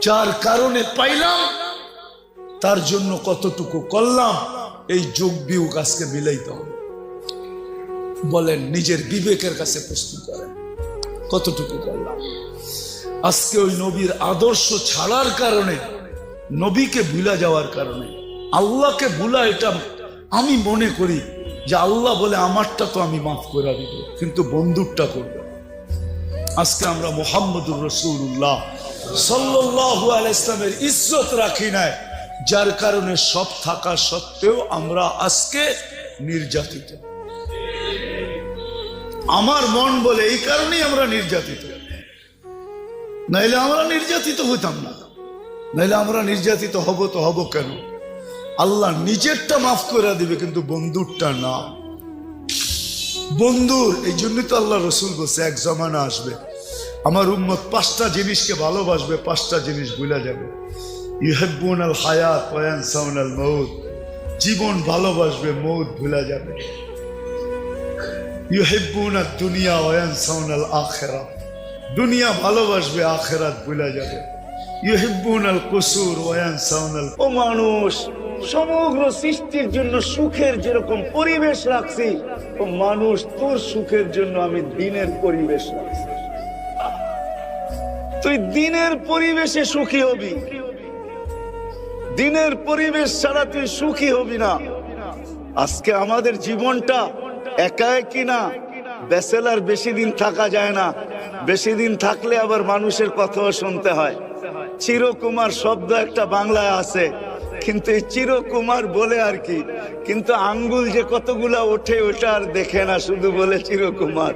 [SPEAKER 2] যার কারণে পাইলাম তার জন্য কতটুকু করলাম, এই যোগ বিয়োগ আজকে মিলাইতে হবে। বলেন, নিজের বিবেকের কাছে প্রশ্ন করেন, কতটুকু করলাম। আজকে ওই নবীর আদর্শ ছাড়ার কারণে, নবীকে ভুলা যাওয়ার কারণে, আল্লাহকে ভুলা, এটা আমি মনে করি যে আল্লাহ বলে আমারটা তো আমি মাফ করে দিব, কিন্তু বন্ধুরটা করবে। আজকে আমরা মুহাম্মদুর রাসূলুল্লাহ সাল্লাল্লাহু আলাইহি ইসলামের ইজ্জত রাখি নাই, যার কারণে সব থাকা সত্ত্বেও আমরা আজকে নির্যাতিত। আমার মন বলে এই কারণেই আমরা নির্যাতিত, নাইলে আমরা নির্যাতিত হইতাম না। নাইলে আমরা নির্যাতিত হব তো হব কেন? আল্লাহ নিজেরটা মাফ করে দিবে, কিন্তু বন্ধুরটা না। বন্ধুর এই জন্যই তো আল্লাহ রসুল বলছে, এক জমানা আসবে আমার উম্মত 5টা জিনিসকে ভালোবাসবে, 5টা জিনিস ভুলা যাবে। ইউহিব্বুনাল হায়াত ওয়া ইয়ানসাউনাল মাউত, জীবন ভালোবাসবে, মৌত ভুলা যাবে। ইউহিব্বুনাদ দুনিয়া ওয়া ইয়ানসাউনাল আখিরাহ, দুনিয়া ভালোবাসবে, আখিরাত ভুলা যাবে। ইউহিব্বুনাল কুসুর ওয়া ইয়ানসাউনাল।
[SPEAKER 1] ও মানুষ, সমগ্র সৃষ্টির জন্য সুখের যেরকম পরিবেশ রাখছি, ও মানুষ তোর সুখের জন্য আমি দিনের পরিবেশ রাখছি। তুই দিনের পরিবেশে সুখী হবি, দিনের পরিবেশ ছাড়া তুই সুখী হবি না। আজকে আমাদের জীবনটা একা একই না, ব্যাচেলার বেশি দিন থাকা যায় না, বেশি দিন থাকলে আবার মানুষের কথাও শুনতে হয়। চিরকুমার শব্দ একটা বাংলায় আছে, কিন্তু এই চিরকুমার বলে আর কি, কিন্তু আঙ্গুল যে কতগুলা ওঠে ওটা আর দেখে না, শুধু বলে চিরকুমার।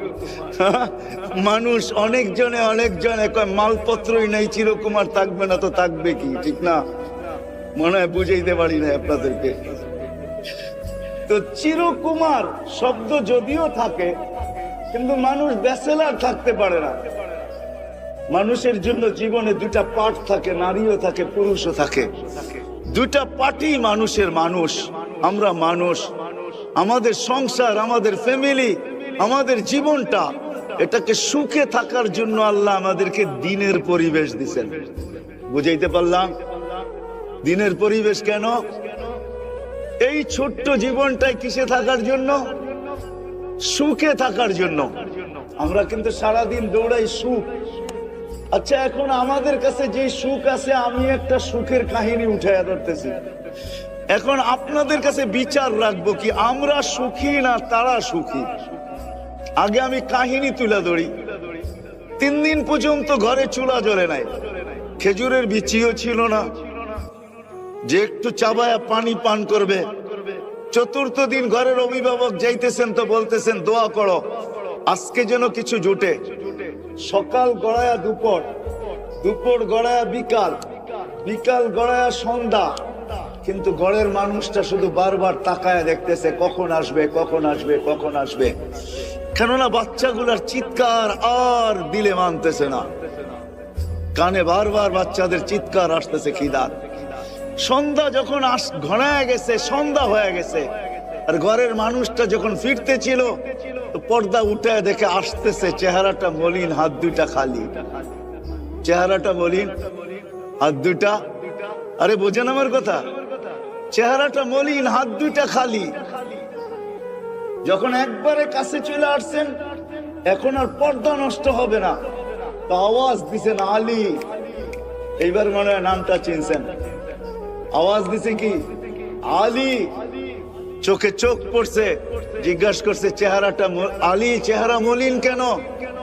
[SPEAKER 1] মানুষ অনেকজনে কয় মালপত্রই নেই, চিরকুমার থাকবে না তো থাকবে কি? ঠিক না? মনে হয় বুঝাইতে পারি না আপনাদেরকে। তো চিরকুমার শব্দ যদিও থাকে, কিন্তু মানুষ ব্যাচেলার থাকতে পারে না। মানুষের জন্য জীবনে 2টা পার্ট থাকে, নারীও থাকে, পুরুষও থাকে। 2টা পার্টই মানুষের। মানুষ, আমরা মানুষ, আমাদের সংসার, আমাদের ফ্যামিলি, আমাদের জীবনটা, এটাকে সুখে থাকার জন্য আল্লাহ আমাদেরকে দিনের পরিবেশ দিছেন। বুঝাইতে পারলাম? দিনের পরিবেশ কেন? এই ছোট্ট জীবনটাই কিসে থাকার জন্য? সুখে থাকার জন্য। আমরা কিন্তু সারাদিন দৌড়াই সুখ। আচ্ছা, এখন আমাদের কাছে যে সুখ আছে, আমি একটা সুখের কাহিনী উঠাইয়া ধরতেছি। এখন আপনাদের কাছে বিচার রাখবো কি আমরা সুখী না তারা সুখী। আগে আমি কাহিনী তুলে ধরি। 3 দিন পর্যন্ত ঘরে চুলা জ্বলে নাই, খেজুরের বিচিও ছিল না যে একটু চাবায়া পানি পান করবে। 4র্থ দিন ঘরের অভিভাবক যাইতেছেন তো বলতেছেন, দোয়া করো আজকে যেন কিছু জুটে। সকাল গড়ায়া দুপুর, দুপুর গড়ায়া বিকাল, বিকাল গড়ায়া সন্ধ্যা, কিন্তু ঘরের মানুষটা শুধু বারবার তাকায়া দেখতেছে কখন আসবে, কখন আসবে, কখন আসবে। কেননা বাচ্চাগুলার চিৎকার আর দিলে মানতেছে না, কানে বারবার বাচ্চাদের চিৎকার আসতেছে খিদার। সন্ধ্যা যখন ঘনায় গেছে, সন্ধ্যা হয়ে গেছে, আর ঘরের মানুষটা যখন ফিরতে ছিল, পর্দা উঠে দেখে আসতেছে, চেহারাটা মলিন, হাত 2টা খালি। চেহারাটা মলিন, হাত দুইটা, আরে বোঝেন আমার কথা, চেহারাটা মলিন, হাত দুইটা খালি। যখন একবারে কাছে চলে আসছেন, এখন আর পর্দা নষ্ট হবে না, তো আওয়াজ দিছেন আলী। এইবার মনে হয় নামটা চিনছেন। আওয়াজ দিছে কি আলী, চোখে চোখ পড়ছে, জিজ্ঞাসা করছে চেহারাটা আলী, চেহারা মলিন কেন?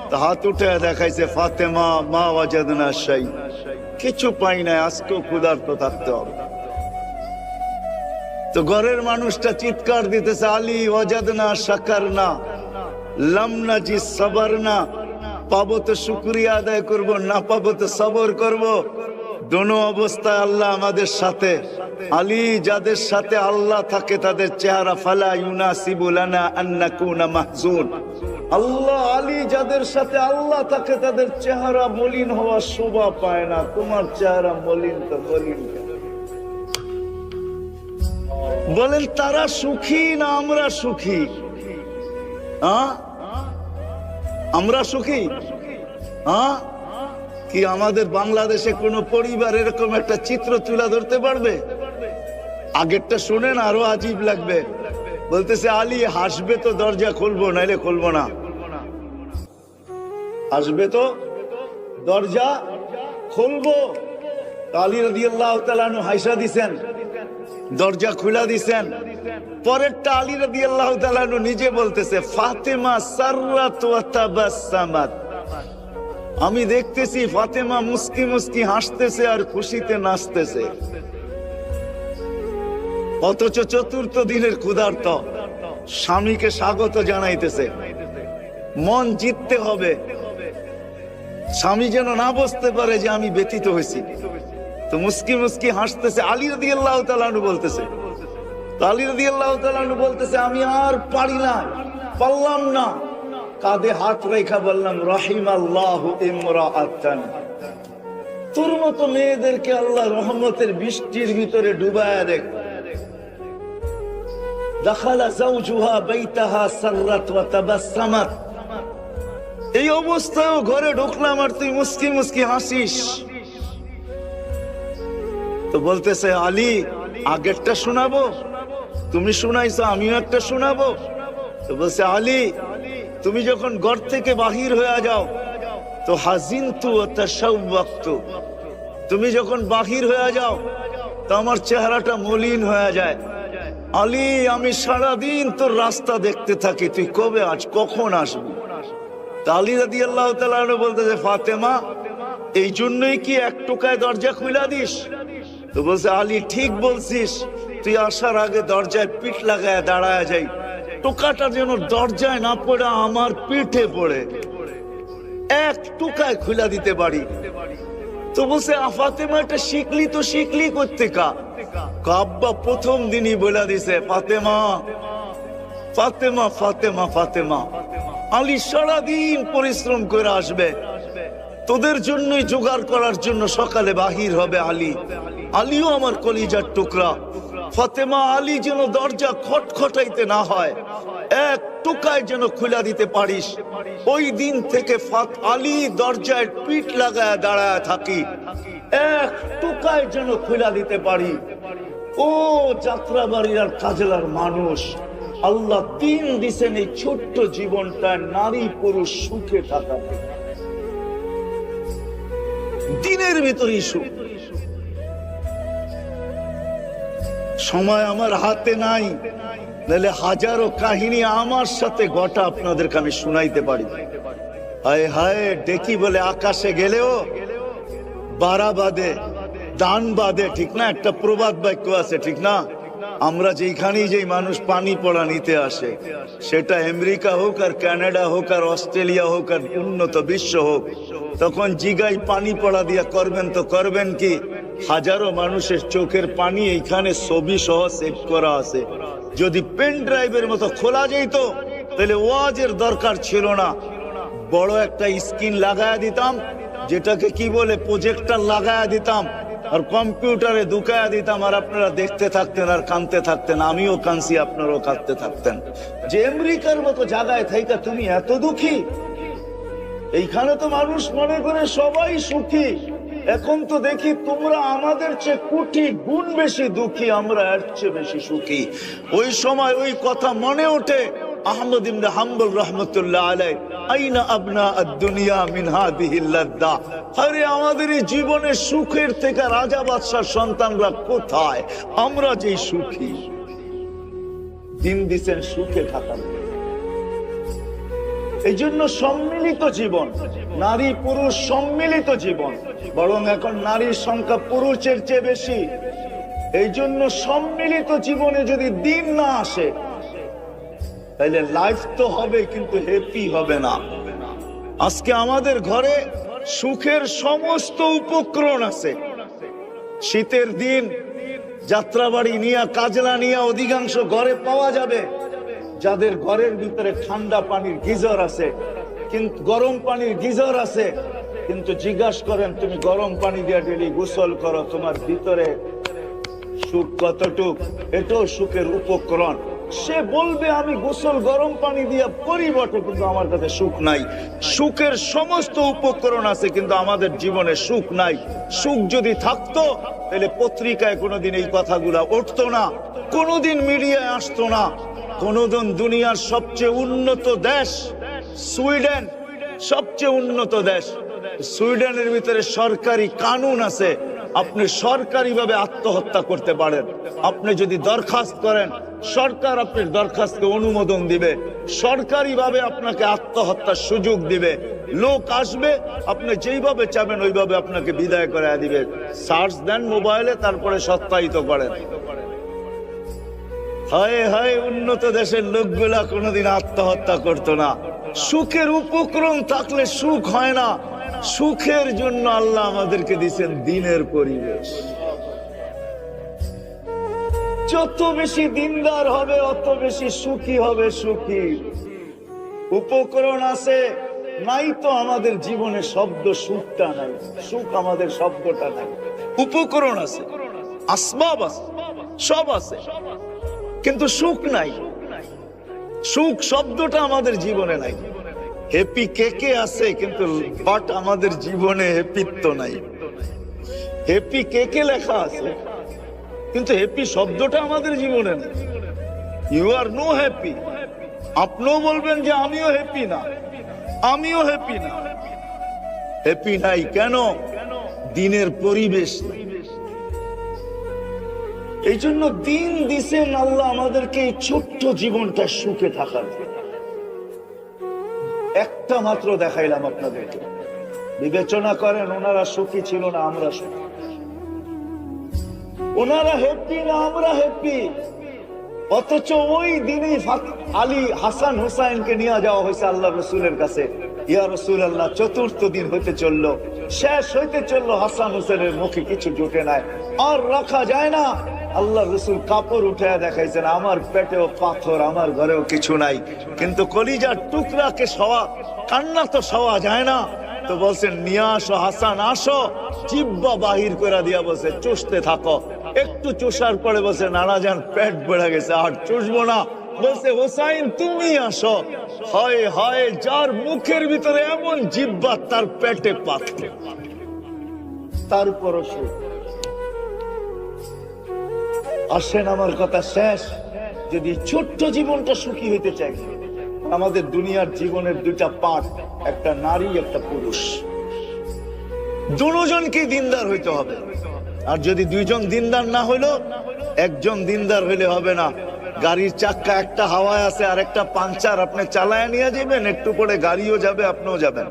[SPEAKER 1] তো হাত উঠে দেখাইছে ফাতেমা মা ওয়াজাদনা শাই, কিছু পাই নাই, আজকেও ক্ষুধার্ত থাকতে হবে। তো ঘরের মানুষটা চিৎকার দিতেছে আলী ওয়াজাদনা শাকারনা লাম নাজি সাবারনা, পাবো তো শুকরিয়া আদায় করব, না পাবো তো সবর করব। দোনো অবস্থায় আল্লাহ আমাদের সাথে। আলী, যাদের সাথে আল্লাহ থাকে তাদের চেহারা ফালা ইউনাসিবু লানা আন নাকুনা মাহজুন। আল্লাহ আলী, যাদের সাথে আল্লাহ থাকে তাদের চেহারা মলিন হওয়া শোভা পায় না। তোমার চেহারা মলিন, তো মলিন বলেন। তারা সুখী না আমরা সুখী? আমরা সুখী? কি আমাদের বাংলাদেশে কোন পরিবার এরকম একটা চিত্র তুলে ধরতে পারবে? আগেরটা শুনেন, আরো আজীব লাগবে। বলতেছে আলী হাসবে তো দরজা খুলবো, নাইলে খুলবো না। হাসবে তো দরজা খুলবো। আলী রাদিয়াল্লাহু তাআলা আনহু হাইসা দিছেন, দরজা খুলা দিছেন। পরেরটা আলী রাদিয়াল্লাহু তাআলা আনহু নিজে বলতেছে ফাতেমা সাররাত ওয়া তাবাসসামাত, আমি দেখতেছি ফাতেমা মুস্কি মুস্কি হাসতেছে আর খুশিতে নাচতেছে। অথচ চতুর্থ দিনের ক্ষুধার্ত স্বামীকে স্বাগত জানাইতেছে। মন জিততে হবে, স্বামী যেন না বুঝতে পারে যে আমি ব্যথিত হয়েছি। তো মুস্কি মুস্কি হাসতেছে। আলী রাদিয়াল্লাহু তাআলা আনহু বলতেছে, আলী রাদিয়াল্লাহু তাআলা আনহু বলতেছে আমি আর পারি না, পারলাম না। কাঁধে হাত রেখা বললাম রাহিমাল্লাহু ইমরাআতান, তোর মতো মেয়েদেরকে আল্লাহ রহমতের বৃষ্টির ভিতরে ডুবায়া দেখ। দাখালা যাওজুহা বাইতাহা সাররাত ওয়া তাবাসসামাত, এই অবস্থায় ঘরে ঢুকলাম আর তুই মুস্কি মুস্কি হাসিস। তো বলতেছে আলী আগেরটা শোনাবো, তুমি শুনাইছো আমিও একটা শোনাবো। তো বলছে আলী তুমি যখন ঘর থেকে বাহির হয়ে যাও তো হাজিনতু ওয়া তাশাওয়াকতু, তুমি যখন বাহির হয়ে যাও তো আমার চেহারাটা মলিন হয়ে যায়। আলী আমি সারাদিন তোর রাস্তা দেখতে থাকি, তুই কবে আজ কখন আসবি? আলী রাদিয়াল্লাহু তাআলা বলতেছে ফাতেমা এই জন্যই কি এক টোকায় দরজা খুলে দিস? তো বলছে আলী ঠিক বলছিস, তুই আসার আগে দরজায় পিঠ লাগায় দাঁড়ায় যাই, টোকাটা যেন দরজায় না পড়ে আমার পিঠে পড়ে, এক টোকায় খুলে দিতে পারি। তো বলছে ফাতেমা এটা শিখলি তো শিখলি করতে কা? আব্বা প্রথম দিনই বলে দিছে ফাতেমা ফাতেমা ফাতেমা ফাতেমা। আলী সারাদিন পরিশ্রম করে আসবে, তোদের জন্যই জোগাড় করার জন্য সকালে বাহির হবে আলী। আলীও আমার কলিজার টুকরা। ফাতেমা আলী যেন দরজা খটখটাইতে না হয়, এক টোকায় যেন খুলে দিতে পারিস। ওই দিন থেকে আলী দরজায় পিঠ লাগায় দাঁড়ায় থাকি, এক টোকায় যেন খুলে দিতে পারি। ও যাত্রাবাড়ির আর কাজলার মানুষ, আল্লাহ দিন দিছেন এই ছোট্ট জীবনটা নারী পুরুষ সুখে থাকা, দিনের ভিতরেই সুখ। সময় আমার হাতে নাই, নাহলে হাজারো কাহিনী আমার সাথে ঘটা আপনাদেরকে আমি শুনাইতে পারি। হায় হায় ডেকি বলে আকাশে গেলেও বাড়া বাঁধে দান বাঁধে, ঠিক না? একটা প্রবাদ বাক্য আছে, ঠিক না? আমরা যেখানেই যেই মানুষ পানি পড়া নিতে আসে, সেটা আমেরিকা হোক আর কানাডা হোক আর অস্ট্রেলিয়া হোক আর উন্নত বিশ্ব হোক, তখন জিগাই পানি পড়া দিয়া করবেন তো করবেন কি? হাজারো মানুষের চোখের পানি এইখানে ছবি সহ সেভ করা আছে। যদি পেন ড্রাইভের মতো খোলা যেত তাহলে ওয়াজের দরকার ছিল না, বড় একটা স্ক্রিন লাগায়া দিতাম, যেটাকে কি বলে প্রজেক্টর লাগায়া দিতাম, আর কম্পিউটারে ঢুকায়া দিতাম, আর আপনারা দেখতে থাকতেন আর কাঁদতে থাকতেন। আমিও কাঁদছি, আপনারাও কাঁদতে থাকতেন যে আমেরিকার মতো জায়গায় থাইকা তুমি এত দুঃখী। এইখানে তো মানুষ মনে করে সবাই সুখী। এখন তো দেখি তোমরা আমাদের চেয়ে কোটি গুণ বেশি দুঃখী, আমরা এর চেয়ে বেশি সুখী। ওই সময় ওই কথা মনে ওঠে আহমদ ইবনে হাম্বল রাহমাতুল্লাহ আলাইহি, আইনা আবনা আদ-দুনিয়া মিন হাদিহিল লাদ্দা। আরে আমাদের এই জীবনের সুখের থেকে রাজা বাদশার সন্তানরা কোথায়? আমরা যেই সুখী, দিন দিছেন সুখে থাকার। এই জন্য সম্মিলিত জীবন, নারী পুরুষ সম্মিলিত জীবন, বরং এখন নারীর সংখ্যা পুরুষের চেয়ে বেশি। এই জন্য সম্মিলিত জীবনে যদি দিন না আসে তাহলে লাইফ তো হবে কিন্তু হ্যাপি হবে না। আজকে আমাদের ঘরে সুখের সমস্ত উপকরণ আছে। শীতের দিন যাত্রাবাড়ি নিয়ে, কাজলা নিয়ে অধিকাংশ ঘরে পাওয়া যাবে। যাদের ঘরের ভিতরে ঠান্ডা পানির গিজার আছে, কিন্তু গরম পানির গিজার আছে, কিন্তু জিজ্ঞাসা করেন তুমি গরম পানি দিয়ে ডেলি গোসল করো, তোমার ভিতরে সুখ কতটুক? এটাও সুখের উপকরণ। সে বলবে আমি গোসল গরম পানি দিয়ে করি বটে, কিন্তু আমার কাছে সুখ নাই। সুখের সমস্ত উপকরণ আছে কিন্তু আমাদের জীবনে সুখ নাই। সুখ যদি থাকতো তাহলে পত্রিকায় কোনোদিন এই কথাগুলা উঠতো না, কোনোদিন মিডিয়ায় আসতো না। কোনোদিন দুনিয়ার সবচেয়ে উন্নত দেশ সুইডেন, সবচেয়ে উন্নত দেশ, সুইডেনের ভিতরে সরকারি কানুন আছে, আপনি সরকারিভাবে আত্মহত্যা করতে পারেন। আপনি যদি দরখাস্ত করেন, সরকার আপনার দরখাস্তকে অনুমোদন দিবে, সরকারিভাবে আপনাকে আত্মহত্যার সুযোগ দিবে। লোক আসবে, আপনি যেইভাবে চাবেন ওইভাবে আপনাকে বিদায় করে দিবে। সার্চ দেন মোবাইলে, তারপরে সত্যায়িত করেন। হায় হায়, উন্নত দেশের লোকগুলা কোনোদিন আত্মহত্যা করতো না। সুখের উপকরণ থাকলে সুখ হয় না। সুখের জন্য আল্লাহ আমাদেরকে দিয়েছেন দিনের পরিবেশ। যত বেশি দিনদার হবে অত বেশি সুখী হবে। সুখী উপকরণ আছে, নাই তো আমাদের জীবনে শব্দ সুখটা নাই, সুখ আমাদের শব্দটা নাই। উপকরণ আছে, আসবাব আছে, সব আছে, কিন্তু সুখ নাই। সুখ শব্দটা আমাদের জীবনে নাই। হ্যাপি কে কে আছে, কিন্তু বাট আমাদের জীবনে হ্যাপিত্ব নাই। হ্যাপি কে কে লেখা আছে, কিন্তু হ্যাপি শব্দটা আমাদের জীবনে নেই। You are no happy. আপনিও বলবেন যে আমিও হ্যাপি না, আমিও হ্যাপি না। হ্যাপি নাই কেন? দিনের পরিবেশ নাই। এই জন্য দিন দিছেন আল্লাহ আমাদেরকে এই ছোট্ট জীবনটা সুখে থাকার। একটা মাত্র দেখাইলাম আপনাদেরকে, বিবেচনা করেন ওনারা সুখী ছিল না আমরা সুখী, ওনারা হ্যাপি না আমরা হ্যাপি। অথচ ওই দিনই আলী হাসান হুসাইনকে নিয়ে যাওয়া হয়েছে আল্লাহ রসুলের কাছে। ইয়া রাসূলুল্লাহ, চতুর্থ দিন হইতে চললো, শেষ হইতে চললো, হাসান হুসেনের মুখে কিছু জুটে নাই, আর রাখা যায় না। আল্লাহ রসুল কাপড় উঠে দেখাইছেন, আমার পেটেও পাথর, আমার ঘরেও কিছু নাই, কিন্তু কলিজার টুকরাকে সওয়া, কান্না তো সওয়া যায় না। তো বলছেন নিয়ে আসো হাসান, আসো। জিব্বা বাহির করে দিয়া বলছে চুষতে থাকো। একটু চুষার পরে বলছে নানা যান পেট বেড়ে গেছে, আর চুষবো না। বলছে হোসাইন তুমি আসো। হয় হয়, যার মুখের ভিতরে এমন জিব্বা তার পেটে পাথর, তারপরও সুখ। আসেন, আমার কথা শেষ। যদি ছোট্ট জীবনটা সুখী হইতে চাই, আমাদের দুনিয়ার জীবনের দুইটা পার্ট, একটা নারী একটা পুরুষ, দুজনকে দিনদার হইতে হবে। আর যদি দুইজন দিনদার না হইলো, একজন দিনদার হইলে হবে না। গাড়ির চাক্কা একটা হাওয়ায় আছে আর একটা পাংচার, আপনি চালায় নিয়ে যাবেন, একটু পরে গাড়িও যাবে, আপনিও যাবেন।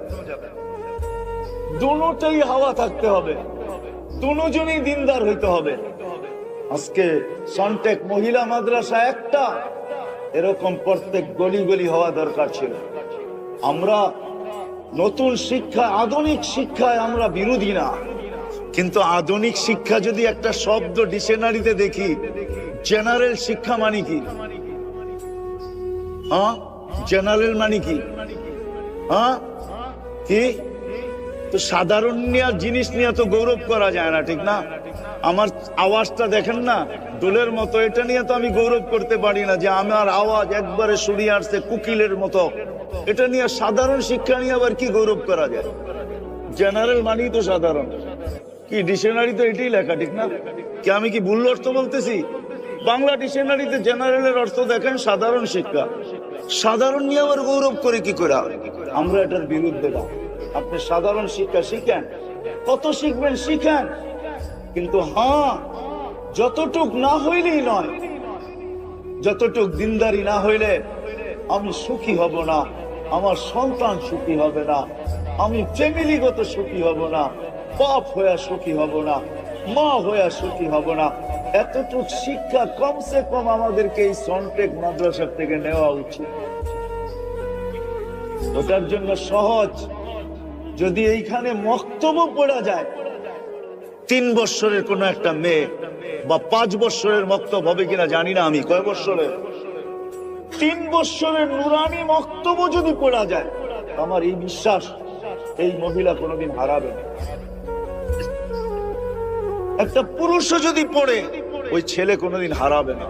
[SPEAKER 1] দুটোই হাওয়া থাকতে হবে, দুজনই দিনদার হইতে হবে। আজকে সন্টেক মহিলা মাদ্রাসা একটা, এরকম প্রত্যেক গলি গলি হওয়া দরকার ছিল। আমরা নতুন শিক্ষা, আধুনিক শিক্ষায় আমরা বিরোধী না, কিন্তু আধুনিক শিক্ষা যদি একটা শব্দ ডিকশনারিতে দেখি, জেনারেল শিক্ষা মানে কি? হ্যাঁ, জেনারেল মানে কি? হ্যাঁ, কি? তো সাধারণ জিনিস নিয়ে তো গৌরব করা যায় না, ঠিক না? আমার আওয়াজটা দেখেন না, দোলের মতো। এটা নিয়ে তো আমি গৌরব করতে পারি না যে আমার আওয়াজ একবারে শুনিয়ে আসছে কুকিলের মতো। এটা নিয়ে সাধারণ শিক্ষা নিয়ে আবার কি গৌরব করা যায়? জেনারেল মানেই তো সাধারণ। কি ডিকশনারি তো এটাই লেখা, ঠিক না? কি আমি কি ভুল অর্থ বলতেছি? বাংলা ডিকশনারিতে জেনারেলের অর্থ দেখেন সাধারণ শিক্ষা। সাধারণ নিয়ে আবার গৌরব করে কি করে? আমরা এটার বিরুদ্ধে না। আপনি সাধারণ শিক্ষা শিখেন, কত শিখবেন শিখেন, কিন্তু হ্যাঁ, যতটুক না হইলেই নয়, যতটুক দিনদারি না হইলে আমি সুখী হব না, আমার সন্তান সুখী হবে না, আমি ফ্যামিলিগত সুখী হব না, বাপ হইয়া সুখী হব না, মা হইয়া সুখী হব না। এতটুক শিক্ষা কমসে কম আমাদেরকে এই সনটেক মাদ্রাসা থেকে নেওয়া উচিত। ওটার জন্য সহজ, যদি এইখানে মক্তব্য পড়া যায়, 3 বছরের কোন একটা মেয়ে বা 5 বছরের মক্তব্য হবে কিনা জানি না আমি, কয় বছরের, 3 বছরের নুরানি মক্তব্য যদি পড়া যায়, আমার এই বিশ্বাস এই মহিলা কোনোদিন হারাবে না। একটা পুরুষও যদি পড়ে, ওই ছেলে কোনোদিন হারাবে না।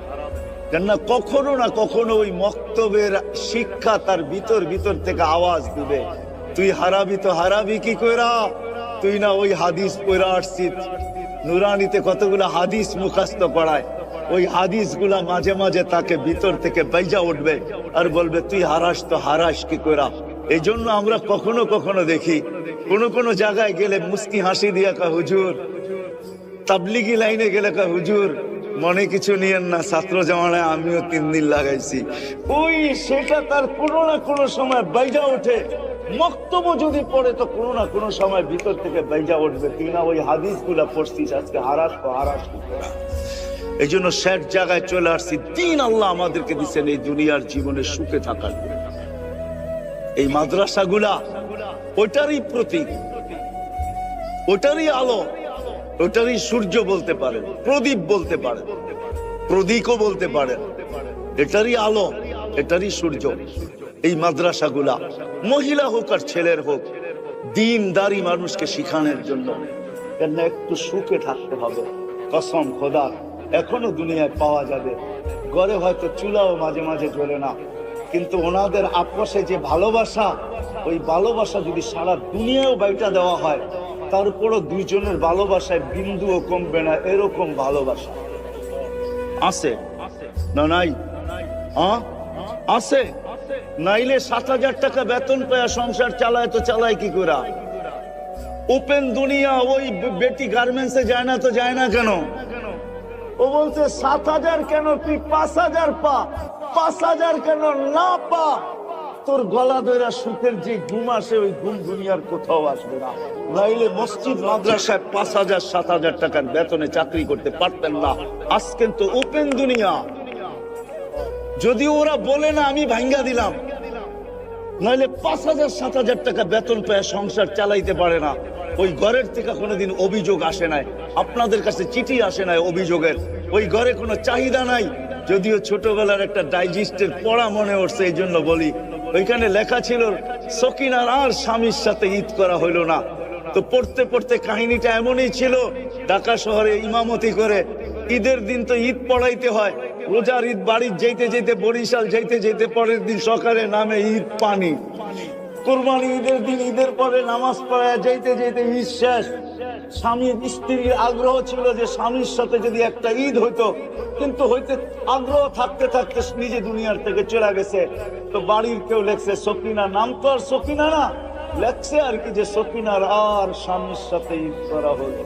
[SPEAKER 1] কেননা কখনো না কখনো ওই মক্তবের শিক্ষা তার ভিতর ভিতর থেকে আওয়াজ দিবে, তুই হারাবি তো হারাবি কি কইরা, তুই না ওই হাদিস পড়া আসছিস। নুরানিতে কতগুলো হাদিস মুখস্থ করায়, ওই হাদিসগুলা মাঝে মাঝে তাকে ভিতর থেকে বাইজা উঠবে আর বলবে তুই হারাস তো হারাস কি কইরা। এই জন্য আমরা কখনো কখনো দেখি কোন কোন জায়গায় গেলে মুস্কি হাসি দিয়া কা হুজুর, তাবলিগি লাইনে গেলে কা হুজুর মনে কিছু নিয়েন না, ছাত্র জামানায় আমিও 3 দিন লাগাইছি। ওই সেটা তার কোনো না কোনো সময় বাইজা ওঠে। মক্তব্য যদি পড়ে তো কোনো না কোনো সময় ভিতর থেকে বাইজা উঠবে, তুই না ওই হাদিসগুলা পড়ছিস, আজকে হারাস তো হারাস কি করা। এই জন্য শেষ জায়গায় চলে আসছি, দিন আল্লাহ আমাদেরকে দিচ্ছেন এই দুনিয়ার জীবনে সুখে থাকার জন্য। এই মাদ্রাসাগুলা ওটারই প্রতীক, ওটারই আলো, ওটারই সূর্য বলতে পারেন, প্রদীপ বলতে পারেন, প্রদীপও বলতে পারেন। এটারই আলো, এটারই সূর্য এই মাদ্রাসাগুলা, মহিলা হোক আর ছেলের হোক, দিনদারি মানুষকে শিখানোর জন্য। কেন একটু সুখে থাকতে হবে, কসম খোদা এখনো দুনিয়ায় পাওয়া যাবে। ঘরে হয়তো চুলাও মাঝে মাঝে জ্বলে না, কিন্তু ওনাদের আপসে যে ভালোবাসা, ওই ভালোবাসা যদি সারা দুনিয়াও বাইটা দেওয়া হয়, তারপরও দুইজনের ভালোবাসায় বিন্দুও কমবে না, এরকম ভালোবাসা আছে না? নাই? আছে। নাইলে 7,000 টাকা বেতন পায় সংসার চালায় তো চালায় কি করে? ওপেন দুনিয়া, ওই বেটি গার্মেন্টসে যায় না তো যায় না কেন? ও বলছে 7,000 কেন, তুই 5,000 পা, 5,000 কেন না পা, তোর গলা ধরা সুখের যে ঘুম আসে, ওই ঘুম দুনিয়ার কোথাও আসবে না। নাইলে মসজিদ মাদ্রাসায় 5,000 7,000 টাকার বেতনে চাকরি করতে পারতেন না। আজ কিন্তু ওপেন দুনিয়া, যদি ওরা বলে না আমি ভাঙ্গা দিলাম, নাইলে 5,000 7,000 টাকা বেতন পেয়ে সংসার চালাইতে পারে না। ওই ঘরের থেকে কোনোদিন অভিযোগ আসে নাই, আপনাদের কাছে চিঠি আসে নাই অভিযোগের, ওই ঘরে কোনো চাহিদা নাই। যদিও ছোটবেলার একটা ডাইজেস্টের পড়া মনে উঠছে, এই জন্য বলি, ওইখানে লেখা ছিল সকিনার আর স্বামীর সাথে ঈদ করা হইল না। তো পড়তে পড়তে কাহিনীটা এমনই ছিল, ঢাকা শহরে ইমামতি করে ঈদের দিন তো ঈদ পড়াইতে হয়, রোজার ঈদ বাড়ি যেতে যেতে বরিশাল যেতে যেতে পরের দিন সকালে নামে ঈদ পানি, কুরবানি ঈদের দিন ঈদের পরে নামাজ পড়ায় যেতে যেতে ঈদ শেষ। স্বামীর স্ত্রীর আগ্রহ ছিল যে স্বামীর সাথে যদি একটা ঈদ হইতো, কিন্তু হইতে আগ্রহ থাকতে থাকতে নিজে দুনিয়ার থেকে চলে গেছে। তো বাড়ির কেউ লেখছে সকিনা, নাম তো আর সকিনা না, লেখছে আর কি যে সকিনার আর স্বামীর সাথে ঈদ করা হলো।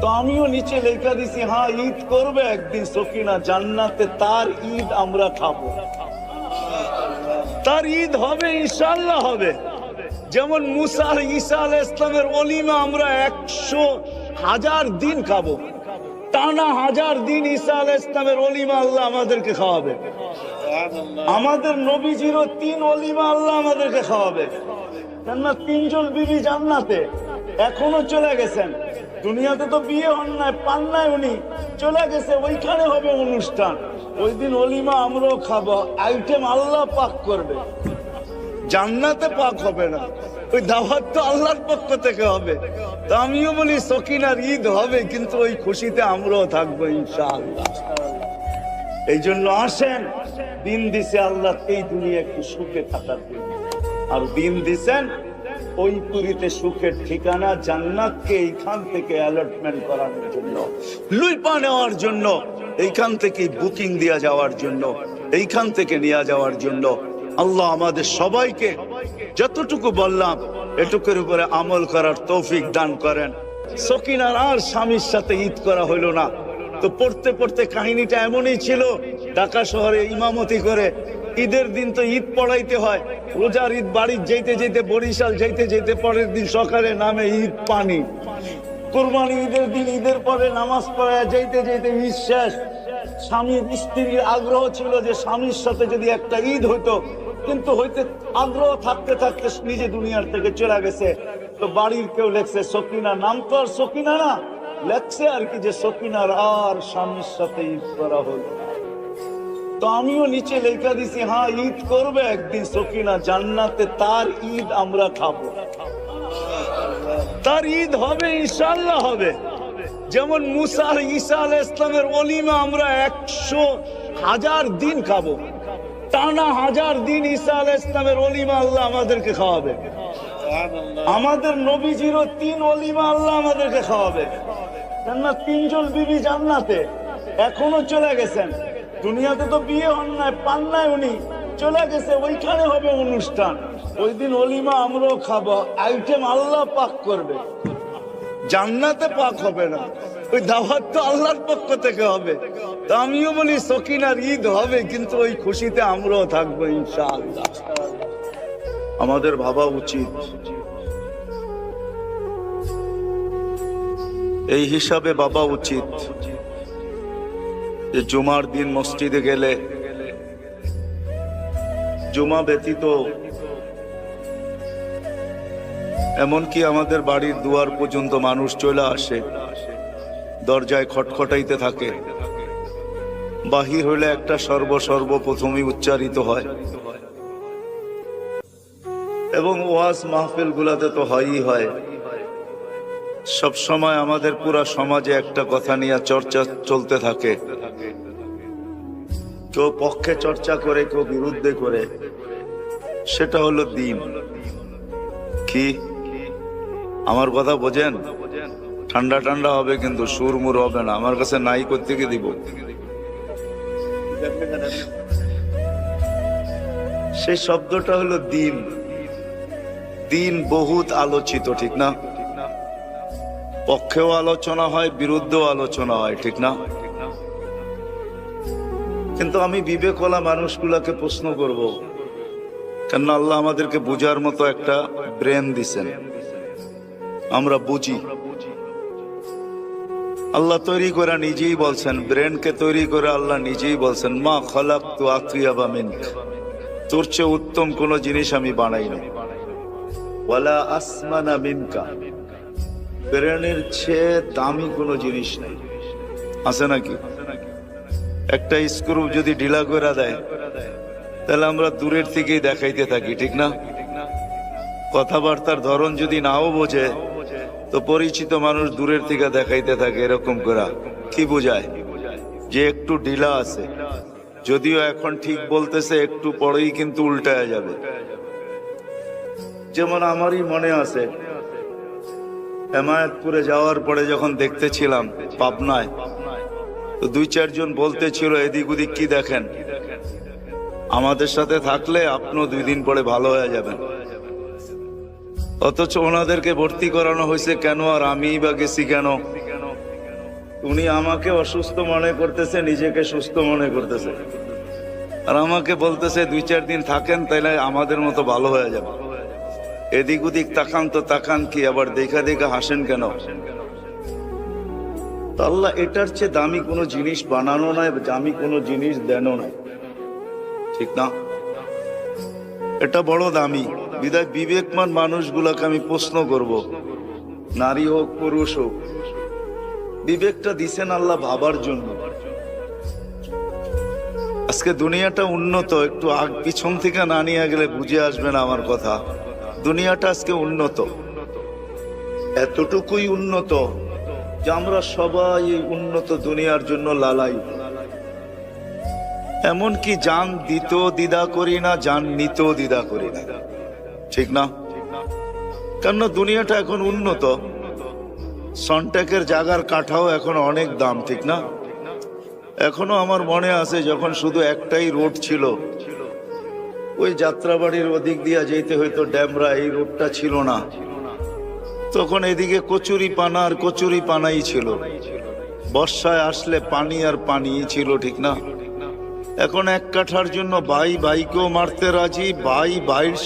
[SPEAKER 1] তো আমিও নিচে লেখা দিছি, হ্যাঁ ঈদ করবে একদিন সকিনা, জান্নাতে তার ঈদ আমরা খাবো, তার ঈদ হবে, ইনশাআল্লাহ হবে। যেমন মুসা আর ঈসা আলাইহিস সালামের ওলিমা আমরা 100,000 দিন খাবো, টানা 1000 দিন ঈসা আলাইহিস সালামের ওলিমা আল্লাহ আমাদেরকে খাওয়াবে। আমাদের নবীজিরও 3 ওলিমা আল্লাহ আমাদেরকে খাওয়াবে। কেননা 3 জন বিবি জান্নাতে, এখনো চলে গেছেন। দুনিয়াতে তো বিয়ে হন নাই, পান নাই, উনি চলে গেছে, ওইখানে হবে অনুষ্ঠান। ওই দিন ওলিমা আমরাও খাবো, আইটেম আল্লাহ পাক করবে, জান্নাতে পাক হবে না। ওই দাওয়াত তো আল্লাহর পক্ষ থেকে হবে। তো আমিও বলি সকিনার ঈদ হবে, কিন্তু ওই খুশিতে আমরাও থাকবো ইনশাআল্লাহ। এই জন্য আসেন, দিন দিছে আল্লাহ এই দুনিয়া একটু সুখে থাকার জন্য, আর দিন দিছেন ওই পুরীতে সুখের ঠিকানা জান্নাতকে এইখান থেকে অ্যালটমেন্ট করানোর জন্য, লুইপা নেওয়ার জন্য, এইখান থেকে বুকিং দেওয়া যাওয়ার জন্য, এইখান থেকে নিয়ে যাওয়ার জন্য। আল্লাহ আমাদের সবাইকে যতটুকু বললাম এটুকুর উপরে আমল করার তৌফিক দান করেন। সকিনার আর স্বামীর সাথে ঈদ করা হইল না, তো পড়তে পড়তে কাহিনীটা এমনই ছিল। ঢাকা শহরে ইমামতি করে ঈদের দিন তো ঈদ পড়াইতে হয়, রোজার ঈদ বাড়ি যেতে যেতে বরিশাল যেতে যেতে পরের দিন সকালে নামে ঈদ পানি, কোরবানি ঈদের দিন ঈদের পরে নামাজ পড়ায় যেতে যেতে ঈদ শেষ। স্বামীর স্ত্রীর আগ্রহ ছিল যে স্বামীর সাথে যদি একটা ঈদ হইতো, কিন্তু হইতে আগ্রহ থাকতে থাকতে নিজে দুনিয়ার থেকে চলে গেছে। তো বাড়ির কেউ লেখছে সকিনা, নাম তো আর সকিনা না, লেখছে আর কি যে সকিনার আর স্বামীর সাথে ঈদ করা হলো। তো আমিও নিচে লেখা দিছি, হ্যাঁ ঈদ করবে একদিন সকিনা জান্নাতে, তার ঈদ আমরা খাবো, তার ঈদ হবে ইনশাআল্লাহ হবে। যেমন মুসা আর ঈসা আলাইহিস সালামের ওলিমা আমরা 100,000 দিন খাবো, টানা 1000 দিন ঈসা আলাইহিস সালামের ওলিমা আল্লাহ আমাদেরকে খাওয়াবে। আমাদের নবীজিরও 3 ওলিমা আল্লাহ আমাদেরকে খাওয়াবে। কেননা 3 জন বিবি জান্নাতে, এখনো চলে গেছেন। দুনিয়াতে তো বিয়ে হন নাই, পান নাই, উনি চলে গেছে, ওইখানে হবে অনুষ্ঠান। ওই দিন ওলিমা আমরাও খাবো, আইটেম আল্লাহ পাক করবে, জান্নাতে পাক হবে না। ওই দাওয়াত তো আল্লাহর পক্ষ থেকে হবে। তো আমিও বলি সকিনার ঈদ হবে, কিন্তু ওই খুশিতে আমরাও থাকবো ইনশাআল্লাহ। আমাদের ভাবা উচিত, এই হিসাবে ভাবা উচিত যে জুমার দিন মসজিদে গেলে জুমা ব্যতীত এমনকি আমাদের বাড়ির দুয়ার পর্যন্ত মানুষ চলে আসে, দরজায় খটখটাইতে থাকে, বাহির হইলে একটা সর্বপ্রথমই উচ্চারিত হয়, এবং ওয়াজ মাহফিল গুলাতে তো হয়ই হয়। সব সময় আমাদের পুরা সমাজে একটা কথা নিয়ে চর্চা চলতে থাকে, কেউ পক্ষে চর্চা করে, কেউ বিরুদ্ধে করে, সেটা হলো দ্বীন। কি আমার কথা বোঝেন? ঠান্ডা ঠান্ডা হবে কিন্তু সুরমুর হবে না, আমার কাছে নাই করতে গিয়ে দিব। সেই শব্দটা হলো দ্বীন। দ্বীন বহুত আলোচিত, ঠিক না? পক্ষেও আলোচনা হয়, বিরুদ্ধেও আলোচনা হয়, ঠিক না? কিন্তু আমি বিবেকওয়ালা মানুষগুলাকে প্রশ্ন করব, কেন আল্লাহ আমাদেরকে বুঝার মতো একটা ব্রেন দিছেন, আমরা বুঝি। আল্লাহ তৈরি করে নিজেই বলছেন, ব্রেনকে তৈরি করে আল্লাহ নিজেই বলছেন, মা খালাকতু আতইয়াবা মিনক, তোর চেয়ে উত্তম কোন জিনিস আমি বানাইনি, ওয়ালা আসমানা মিনকা, ব্রেনের চেয়ে দামি কোনো জিনিস নেই। আছে নাকি? একটা স্ক্রু যদি ঢিলা করে দেয় তাহলে আমরা দূরের থেকেই দেখাইতে থাকি, ঠিক না? কথাবার্তার ধরন যদি নাও বোঝে তো পরিচিত মানুষ দূরের থেকে দেখাইতে থাকে এরকম করা। কি বোঝায়? যে একটু ঢিলা আছে, যদিও এখন ঠিক বলতেছে, একটু পরেই কিন্তু উল্টায়া যাবে। যেমন আমারই মনে আছে, হেমায়তপুরে যাওয়ার পরে যখন দেখতেছিলাম পাবনায়, তো 2-4 জন বলতেছিল এদিক ওদিক কি দেখেন, আমাদের সাথে থাকলে আপনিও 2 দিন পরে ভালো হয়ে যাবেন। অথচ ওনাদেরকে ভর্তি করানো হয়েছে কেন, আর আমি বা গেছি কেন? উনি আমাকে অসুস্থ মনে করতেছে, নিজেকে সুস্থ মনে করতেছে, আর আমাকে বলতেছে 2-4 দিন থাকেন তাইলে আমাদের মতো ভালো হয়ে যাবে। এদিক ওদিক তাকান তো তাকান কি, আবার দেখা দেখা হাসেন কেন? আল্লাহ এটার চেয়ে দামি কোনো জিনিস বানানো নাই, দামি কোনো জিনিস দেনও নাই, ঠিক না? এটা বড় দামি। বিদায় বিবেকমান মানুষগুলোকে আমি প্রশ্ন করব, নারী হোক পুরুষ হোক, বিবেকটা দিছেন আল্লাহ ভাবার জন্য। আজকে দুনিয়াটা উন্নত, একটু আগ পিছন থেকে না নিয়ে গেলে বুঝে আসবে না আমার কথা। দুনিয়াটা আজকে উন্নত, এতটুকুই উন্নত যে আমরা সবাই এই উন্নত দুনিয়ার জন্য লালাই। এমনকি জান দিতেও দ্বিধা করি না, জান নিতেও দ্বিধা করি না, ঠিক না? কেন দুনিয়াটা এখন উন্নত, সনটেকের জায়গার কাঠাও এখন অনেক দাম, ঠিক না? এখনো আমার মনে আছে যখন শুধু একটাই রোড ছিল, ওই যাত্রাবাড়ির ওদিক দিয়া যেতে হয়তো ড্যামরা, এই রোডটা ছিল না তখন। এদিকে কচুরি পানা আর কচুরি পানাই ছিল, বর্ষায় আসলে পানি আর পানি ছিল, ঠিক না? এখন এক কাঠার জন্য ভাই ভাইকেও মারতে রাজি, ভাই ভাইয়ের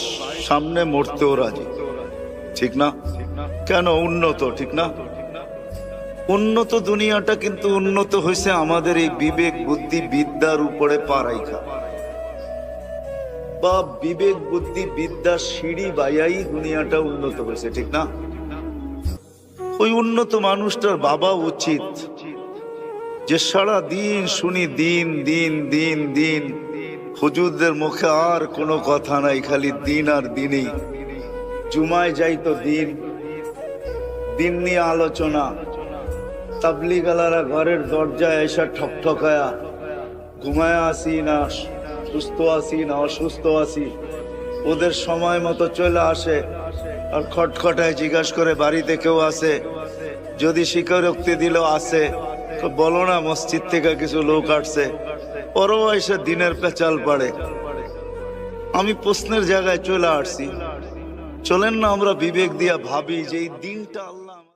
[SPEAKER 1] সামনে মরতেও রাজি, ঠিক না? কেন? উন্নত, ঠিক না? উন্নত দুনিয়াটা কিন্তু উন্নত হয়েছে আমাদের এই বিবেক বুদ্ধি বিদ্যার উপরে পারাইখা, বা বিবেক বুদ্ধি বিদ্যার সিঁড়ি বাইয়াই দুনিয়াটা উন্নত হয়েছে, ঠিক না? ওই উন্নত মানুষটার বাবা উচিত যে সারা দিন শুনি দিন দিন দিন দিন, হুজুরদের মুখে আর কোনো কথা নাই, খালি দিন আর দিনই। জুমায় যাইতো দিন, দিন নিয়ে আলোচনা। তাবলিগালারা ঘরের দরজায় এসে ঠকঠকায়া, ঘুমায় আসি না সুস্থ আছি না অসুস্থ আছি, ওদের সময় মতো চলে আসে আর খটখটায় জিজ্ঞাসা করে বাড়িতে কেউ আছে, যদি স্বীকারোক্তি দিল আছে, বলো না মসজিদ থেকে কিছু লোক আসছে, ওরাও এসে দিনের পেঁচাল পাড়ে। আমি প্রশ্নের জায়গায় চলে আসছি, চলেন না আমরা বিবেক দিয়া ভাবি যে এই দিনটা